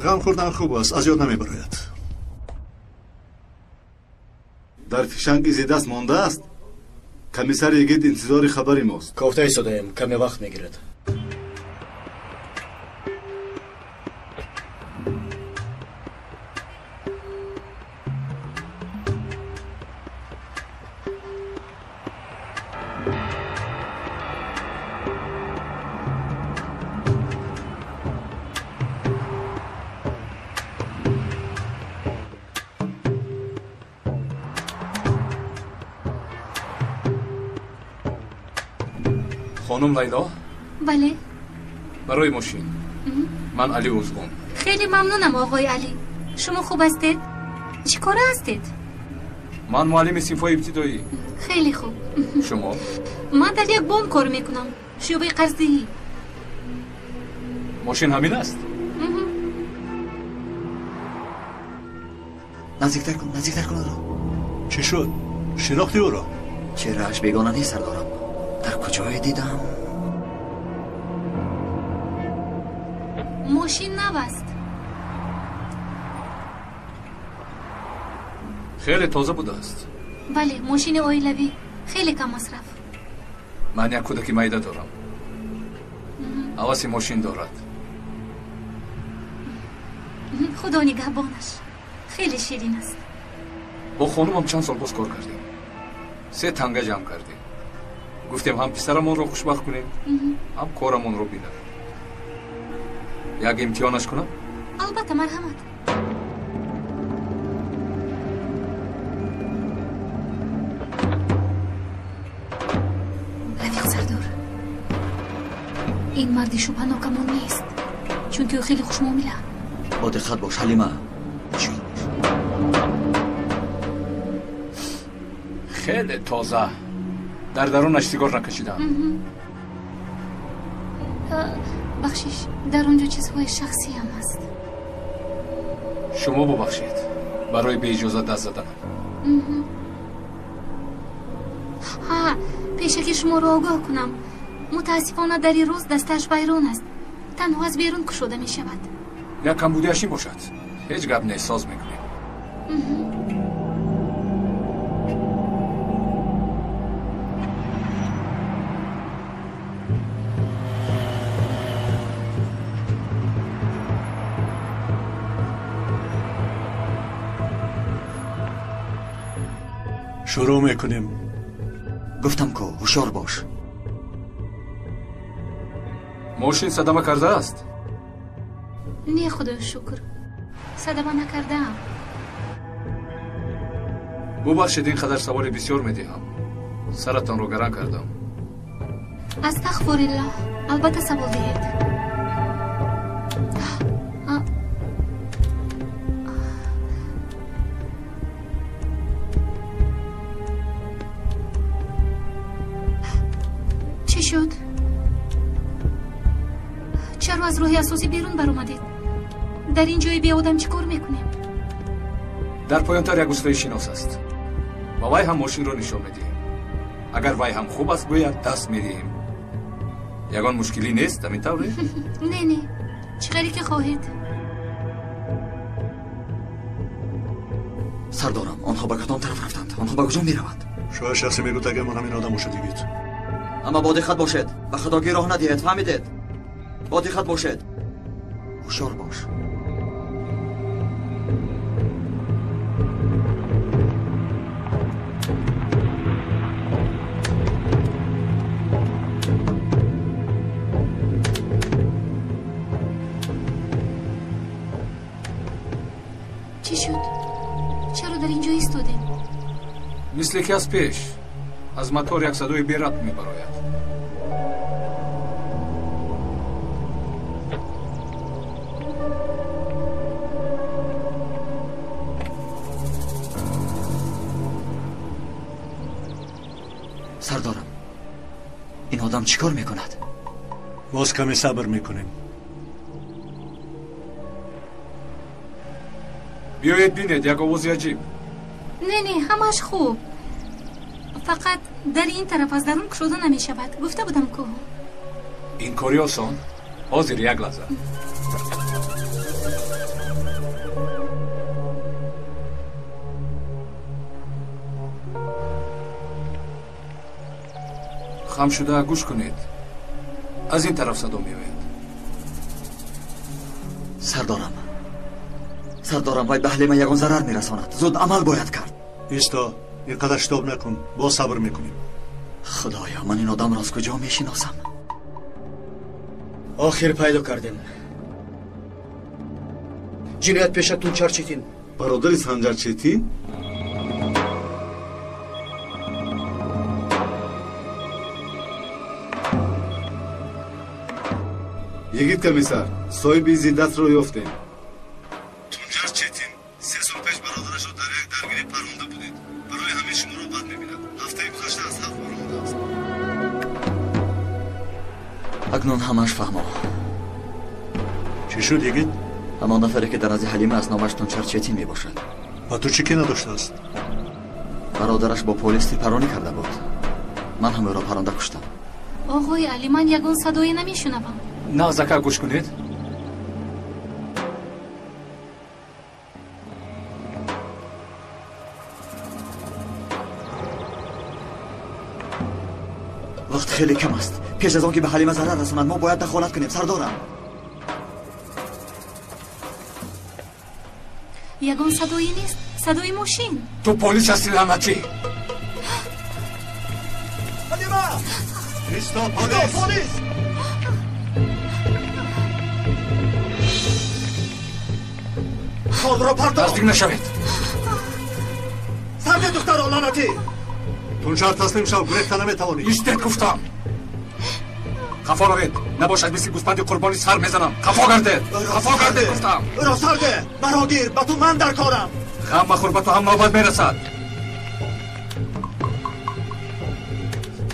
غم خوردن خوب است، از یاد نمیبراید. در فیشنگ ایزی دست مانده است. کمیسر یگید انتظار خبری ماست. گفته ایستادیم کمی وقت میگیرد. خانم لیلا؟ بله. برای ماشین. من علی اوزگون. خیلی ممنونم آقای علی. شما خوب هستید؟ چی کاره هستید؟ من معلم صنفای ابتدایی. خیلی خوب. شما؟ من در یک بانک کار میکنم. شعبه قرضه‌ای. ماشین همین است؟ نزدیکتر کن او را. چی شد؟ شناختی او را؟ چهره‌اش بیگانه نیست سردارم. در کجای دیدم؟ ماشین نبست. خیلی تازه بوده است. بله ماشین اویلوی خیلی کم مصرف. من یک کودک میده دارم. حواس ماشین دارد. خدا نگهبانش. خیلی شیرین است. با خانومم چند سال باز کار کردیم. 3 تنگه جمع کردیم. گفتیم هم پسرمون رو خوشبخت کنیم هم کارمون رو بینم. یک امتحانش کنم؟ البته مرحمت. رفیق سردار، این مرد شبهناکمون نیست، چون که او خیلی خوش معامله. با دقت باش حلیمه. خیلی تازه در درونش سیگار نکشیدم. بخشش در اونجا چیزهای شخصی هم هست. شما ببخشید برای به اجازه دست زدنم. ها، پیشه که شما را آگاه کنم، متاسفانه در این روز دستش بیرون است، تنها از بیرون کشوده می شود. یک کم بودیشی باشد، هیچ گپ نیست، ساز میکنیم. شروع میکنیم. گفتم که هوشیار باش. ماشین صدمه کرده است؟ نه خدا شکر، صدمه نکردم. ببخشید این قدر سوال بسیار میدهم، سرتان رو گران کردم. استغفرالله، البته سوال دهید. چی شد؟ چرا از راه اساسی بیرون بر اومدید؟ در این جای بی آدم چی کار میکنیم؟ در پایانتر یک استای شناس است. با وی هم ماشین رو نشان میدیم. اگر وی هم خوب است گوید دست میدیم. یگان مشکلی نیست همین طوره؟ نه چقدری که خواهید. سردارم، آنها به کدام طرف رفتند؟ آنها به کجا میروند؟ شاید شخصی میگوید اگر من همین آدم باشد دیگید. اما با دقت باشید، به خدا گیراه ندهید، فهمیدید؟ با دقت باشید، هوشیار باش. چی شد؟ چرا در اینجا ایستادیم؟ مثل که از پیش از موتور یک صدای بی ربط میبراید. سردارم، این آدم چیکار میکند؟ باز کمی صبر میکنیم. بیایید بینید یک آواز عجیب. نه همش خوب، فقط در این طرف از درون کشوده نمی شود. گفته بودم که این کاری آسان. حاضر یک لحظه. خم شده گوش کنید. از این طرف صدا میوید. سردارم وای به حلیمه یگان ضرر میرساند. زود عمل باید کرد. ایستا، اینقدر شتاب نکن. با صبر میکنیم. خدایا، من این آدم را از کجا میشناسم؟ آخر پیدا کردیم. جنایت پیشه تونچر چیتین. برادر سنجر چیتین؟ یگید کمیسر، صاحب زیدت رو یافتیم. تونجر چیتین 3 سال پیش برادرش رو در یک درگیری پرونده بودید. برای همه شما رو بد میبیند. هفته گذشته از 7 بار آمده است. اکنون همش فهمم. چی شد یگید؟ همان نفری که در از حلیمه از نامش تونچر چیتین میباشد. و تو چی که نداشته است؟ برادرش با پلیس تیرپرانی کرده بود. من هم او را پرنده کشتم. آقای علی، من یگان صدایی نمیشنوم. نغزکه گوش کنید. وقت خیلی کم است. پیش از آن که به حلیمه ضرر رساند ما باید دخالت کنیم. سردارم، یگان صدایی نیست. صدای ماشین. تو پلیس هستی لعنتی. حلیمه ایستا پلیس. خود را پرداخت. نزدیک نشوید. سرد دختر لعنتی. تونچار تسلیم شو، گریخته نمیتوانی. ایستید گفتم. خفا روید، نباشد مثل گوسپند قربانی سر میزنم. خفا گردید گفتم. را سرده مرا گیر، به تو من در کارم. غم مخور، به تو هم نوبت میرسد.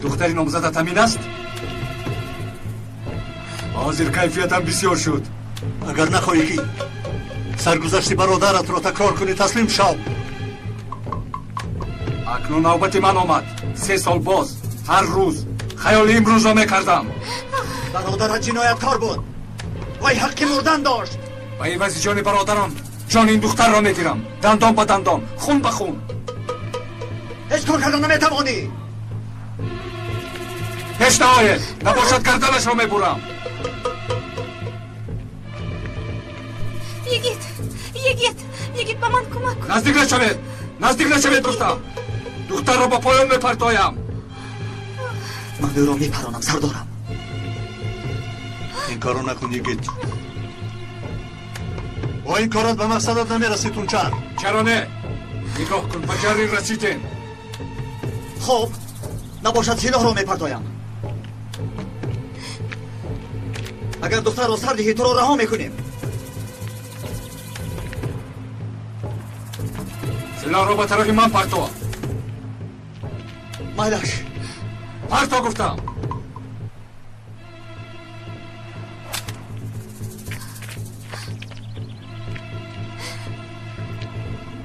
دختری نامزدت همین است؟ حاضر کیفیتم بسیار شد. اگر نخواهی که سرگذشت برادرت را تکرار کنی تسلیم شو. اکنون نوبت من آمد. 3 سال باز هر روز خیال امروز را میکردم. برادرت جنایتکار بود، وای حق مردن داشت. و عوض جان برادرم جان این دختر را میگیرم، دندان به دندان، خون به خون. هیچ کار کردن نمیتوانی. هیچ نهایت نباشد گردنش را میبرم. یگید به من کمک کن. نزدیک نشوید گفتم. دختر را با پایان میپرتایم. من او را میپرانم سردارم. این کارو نکن یگید. با این کارات به مقصدت نمیرسی تونچر. چرا نه؟ نگاه کن به جرین رسیدین. خب نباشد سلاح را میپرتایم. اگر دختر را سر دهی تو را رها میکنیم. سلاح را به طرف من پرتو. مایلش پرتو گفتم.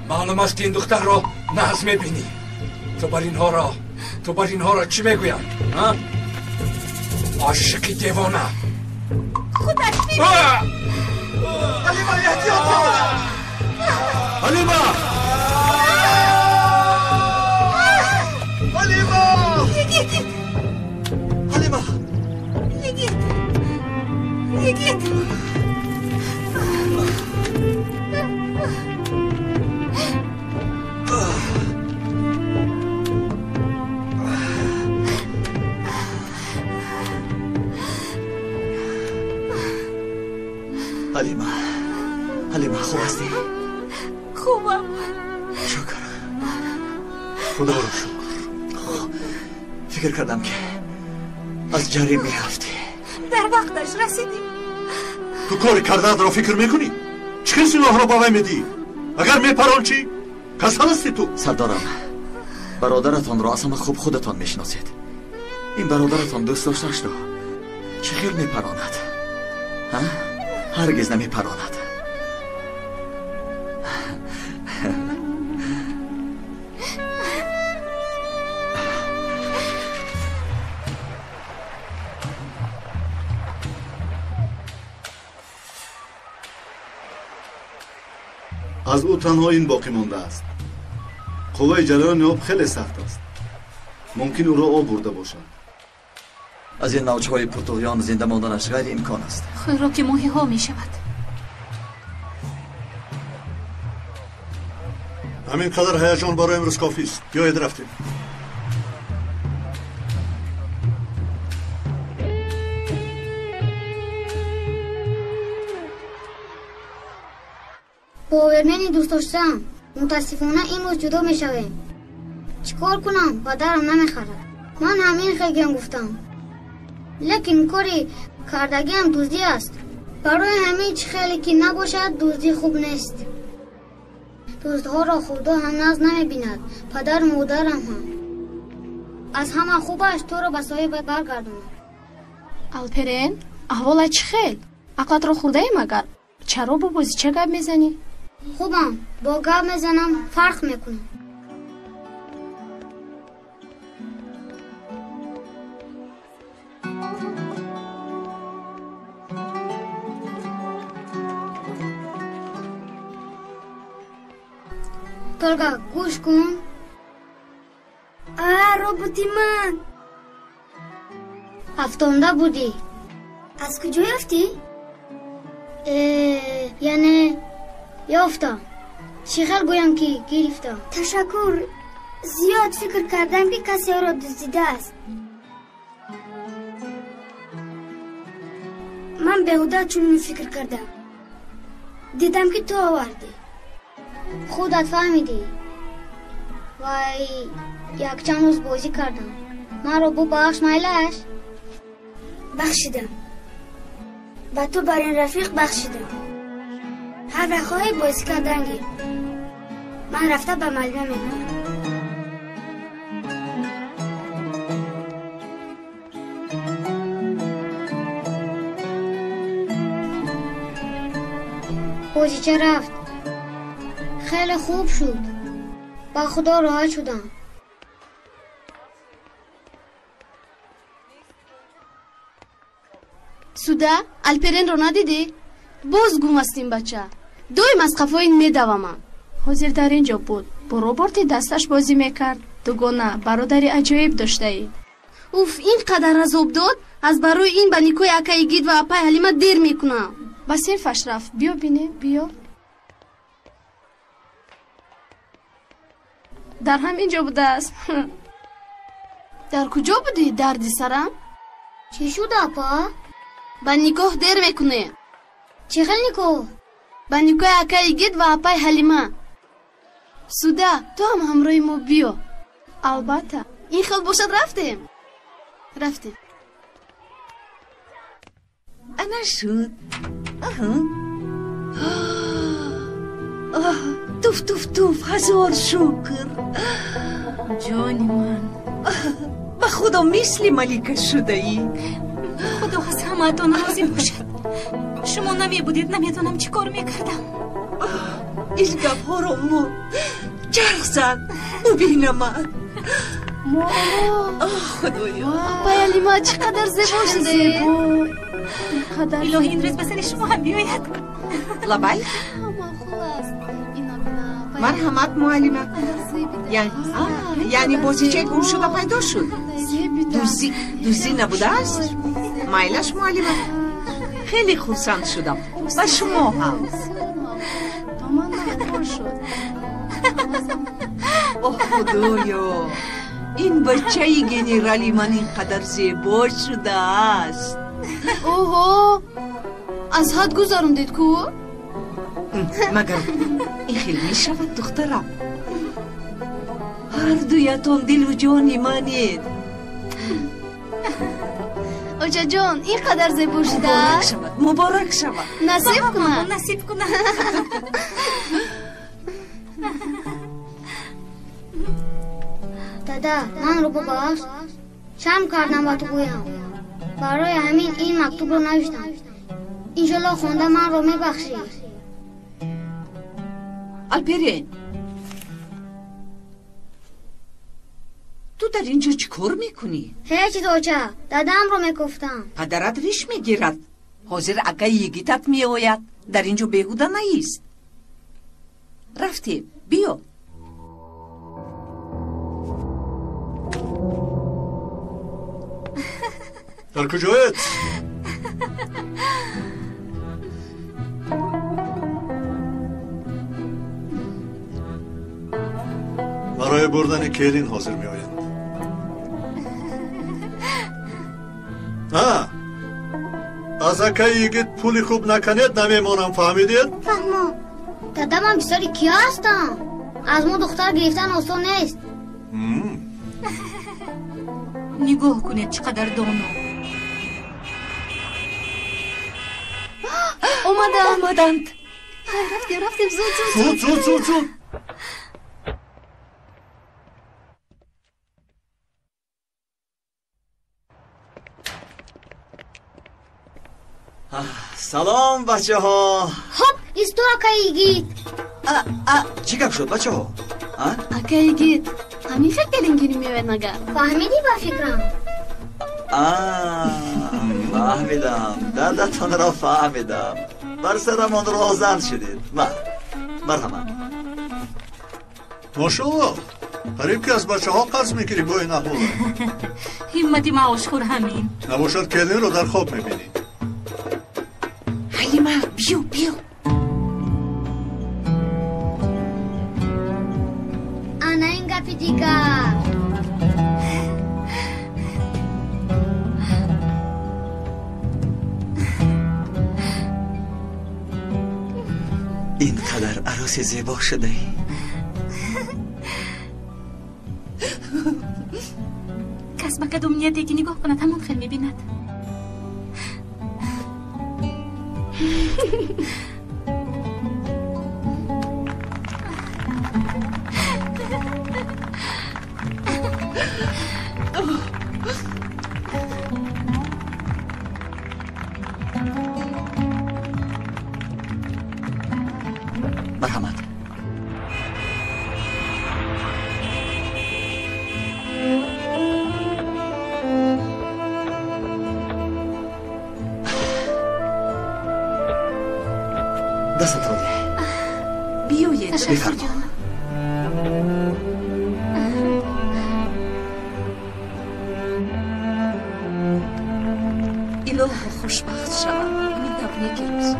معلوم است که این دختر را ناز میبینی. تو بر اینها را چی میگویم؟ عاشق دیوانه. خودش میبینی. حلیمه احتیاط کن. حلیمه یگید. حلیمه خوب هستی؟ خوبم. شکر. خدا رو شکر. فکر کردم که از جریم میرفتی. در وقتش رسیدیم. تو کاری کردت را فکر میکنی؟ چه سلاح را باوی میدی؟ اگر میپران چی؟ کسان هستی تو؟ سردارم، برادرتان را اصلا خوب خودتان میشناسید. این برادرتان دوست داشتش را چه خیل میپراند؟ هرگز نمیپراند. از او تنها این باقی مانده است. قوه جریان آب خیلی سخت است. ممکن او را آب برده باشد. از این نوچه‌های پرتغیان زنده ماندنش غیر امکان است. خوراک ماهی ها می شود. همین قدر هیجان برای امروز کافی است. بیایید رفتیم. با ورمنی دوست داشتم. متاسفانه این روز جدا می شویم. چیکار کنم؟ پدرم نمیخرد. من همین خیلی گفتم. لیکن کاری کردگی هم دزدی است. برای همین چی خیلی که نباشد دزدی خوب نیست. دزدها را خدا هم ناز نمی بیند. پدر مادرم هم. از همه خوبش تو را به صاحب برگرداند. الپرین احوال چی خیل؟ عقلت را خورده ایم اگر؟ چرا با بازیچه گپ میزنی؟ خوبم. با گپ میزنم فرق میکنم. تولگا گوش کن. رابطی من افتانده بودی. از کجا یافتی؟ یعنی یافتم. چقدر گویم که گرفتم. تشکر. زیاد فکر کردم که کسی را دزدیده است. من بهوده چون فکر کردم. دیدم که تو آوردی. خودت فهمیدی. وای یک چند روز بازی کردم. من رو ببخش مایلش. بخشیدم. و تو بر این رفیق بخشیدم. هر وقت بازی کردنگی من رفته به معلمه میکنم. بازیچه رفت. خیلی خوب شد. با خدا راحت شدم. سوده الپرین رو ندیدی؟ باز گم است این بچه. دویم از قفای میدوامم. حاضر در اینجا بود. با روبرت دستش بازی میکرد. دوگانه برادری عجایب داشته ای. اوف این قدر عذاب داد. از برای این به نیکوی اکای گید و اپای حلیمه دیر میکنم. با صرفش رفت. بیا بینه بیا. در هم اینجا بوده است. در کجا بودی دردی سرم؟ چی شد اپا؟ با نیکوه دیر میکنه. چه خیلی نیکوه؟ با نیکوی اکای گید و اپای حلیمه. سوده تو هم همراه ما بیا. البته این خیلی باشد رفتیم. انا شد. توف هزار شکر. جانی من به خدا مثل ملکه شده ای. خدا از همه تان راضی باشد. شما نمی بودید نمیدونم چی کار میکردم. این گپ ها رو مو چرخ زد. ببینم من خدایا اپای حلیمه چقدر زیبا شده. الهی این روز بسن شما هم بیاید. لبای مرحمت معلمه. یعنی بازیچه گم شده پیدا شد. دوزی نبوده است؟ مایلش معلمه. خیلی خوشحال شدم. و شما هم. اوه خدایا این بچه گنرالی من اینقدر زیبا شده است. اوه از حد گذاروندید کو؟ مگر این خیلی می شود دخترم. هر دویتون دل و جانی منید. اوچه جان این قدر زیبا شده. مبارک شود. نصیب کنه. دادا من رو ببخش. شرم کردم با تو گویم. برای همین این مکتوب رو نوشتم. انشالله خونده من رو میبخشی. الپرین تو در اینجا چی کار میکنی؟ هیچ دوچه دادم رو میگفتم. پدرت ریش میگیرد. حاضر اگه یگیتت میآید در اینجا بیهوده نیست. رفتیم بیا. در کجایت؟ برای بردن کیلین حاضر می آیند. از اکه یگید پولی خوب نکنید نمیمونم فهمیدید؟ فهمم. دادم هم بسیاری کیا هستم. از ما دختر گرفتن آسان نیست. نگاه کنید چقدر دانا. آمدند. رفتیم زود. سلام بچه ها. خب ایستو اکایی گید. چی گپ شد بچه ها؟ اکایی گید همین فکر کردین گیری میوید نگر. فهمیدی با فکرم؟ فهمیدم. دردتان را فهمیدم. بر سرمان رازن شدید. مرحمت. ماشاءالله قریب که از بچه ها قرض میگیری با این احوال. همتی معاش خور همین. نباشد کیلین رو در خواب میبینی. حلیمه بیا دیگر. اینقدر عروس زیبا شده ای. کس به کدوم نیتی نگاه کند همون خیلی میبیند. مرحمت. دستت رو ده. بیاید. بفرما. الهو خوشبخت شوم. این دبنی که روز.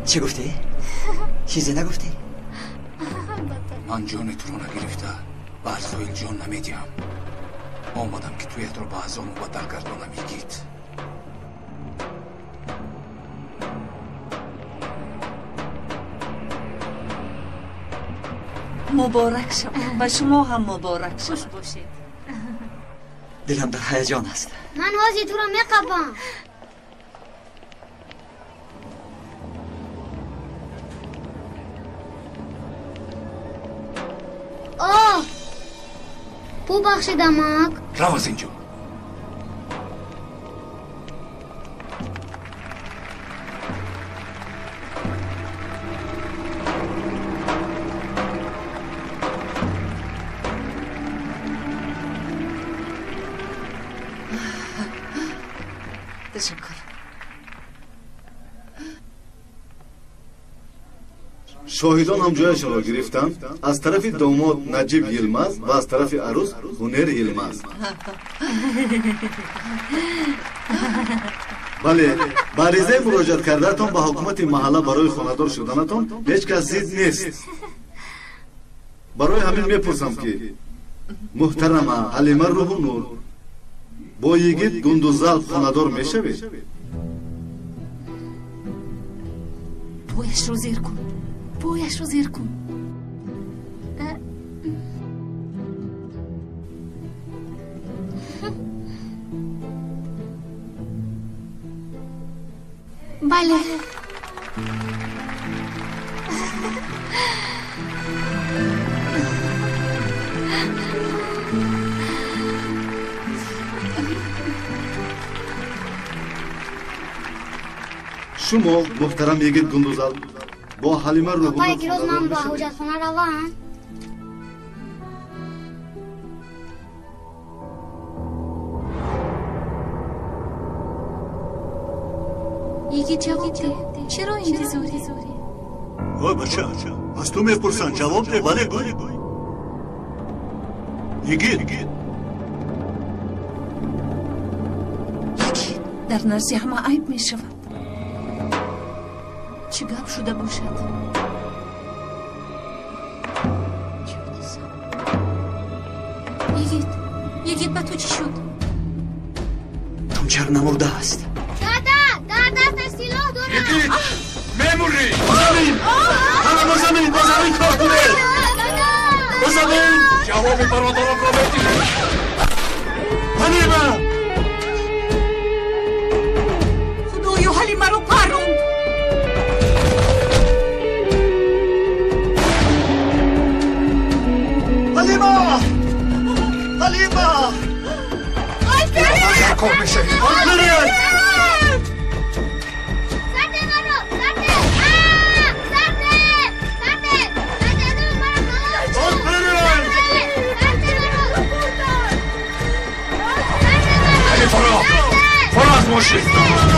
چی گفتی؟ چیزی نگفتی؟ من جان تو رو نگرفته و ارزایل جان نمیدیم. آمدم که تویت رو با ازام و درگردانم یکیت. مبارک شما. و شما هم مبارک شما. خوش باشید. دلم در هیجان است. من حوضی تو رو میقبم. آه ببخشیدمک. رو از اینجا. تشکر. شاهدان هم جایشان را گرفتند. از طرف داماد نجیب یلمز و از طرف عروس هنر یلمز. بله، باریزه مراجعت کردهتان به حکومت محله برای خانه‌دار شدنتان هیچ کس زید نیست. برای همین میپرسم که محترمه حلیمه روح نور با یگید گندوزال خانه‌دار میشوید؟ پویش رو زیر کن. پویش رو زیر کن. بله. شما محترم یگید گندوزال با حلیمه روح آقا نور یک روز من با حجت خونه روم. یکی جواب ده. چرا انتظاری؟ وای بچه از تو میپرسن جواب ده. بله گوی یگید در نزد همه عیب می شود. چه گپ شده باشد؟ یگید به تو چی شد؟ تمچر نمرده است. دست سلاح دارم. یگید میموری. بزمین. همه بزمین. بزمین کارتونه. بزمین. جواب برادرم را بدید. حلیمه. خدایا حلیمه رو پروند. حلیمه. حلیمه. کار میشه. سرده منو. سرده. باشید.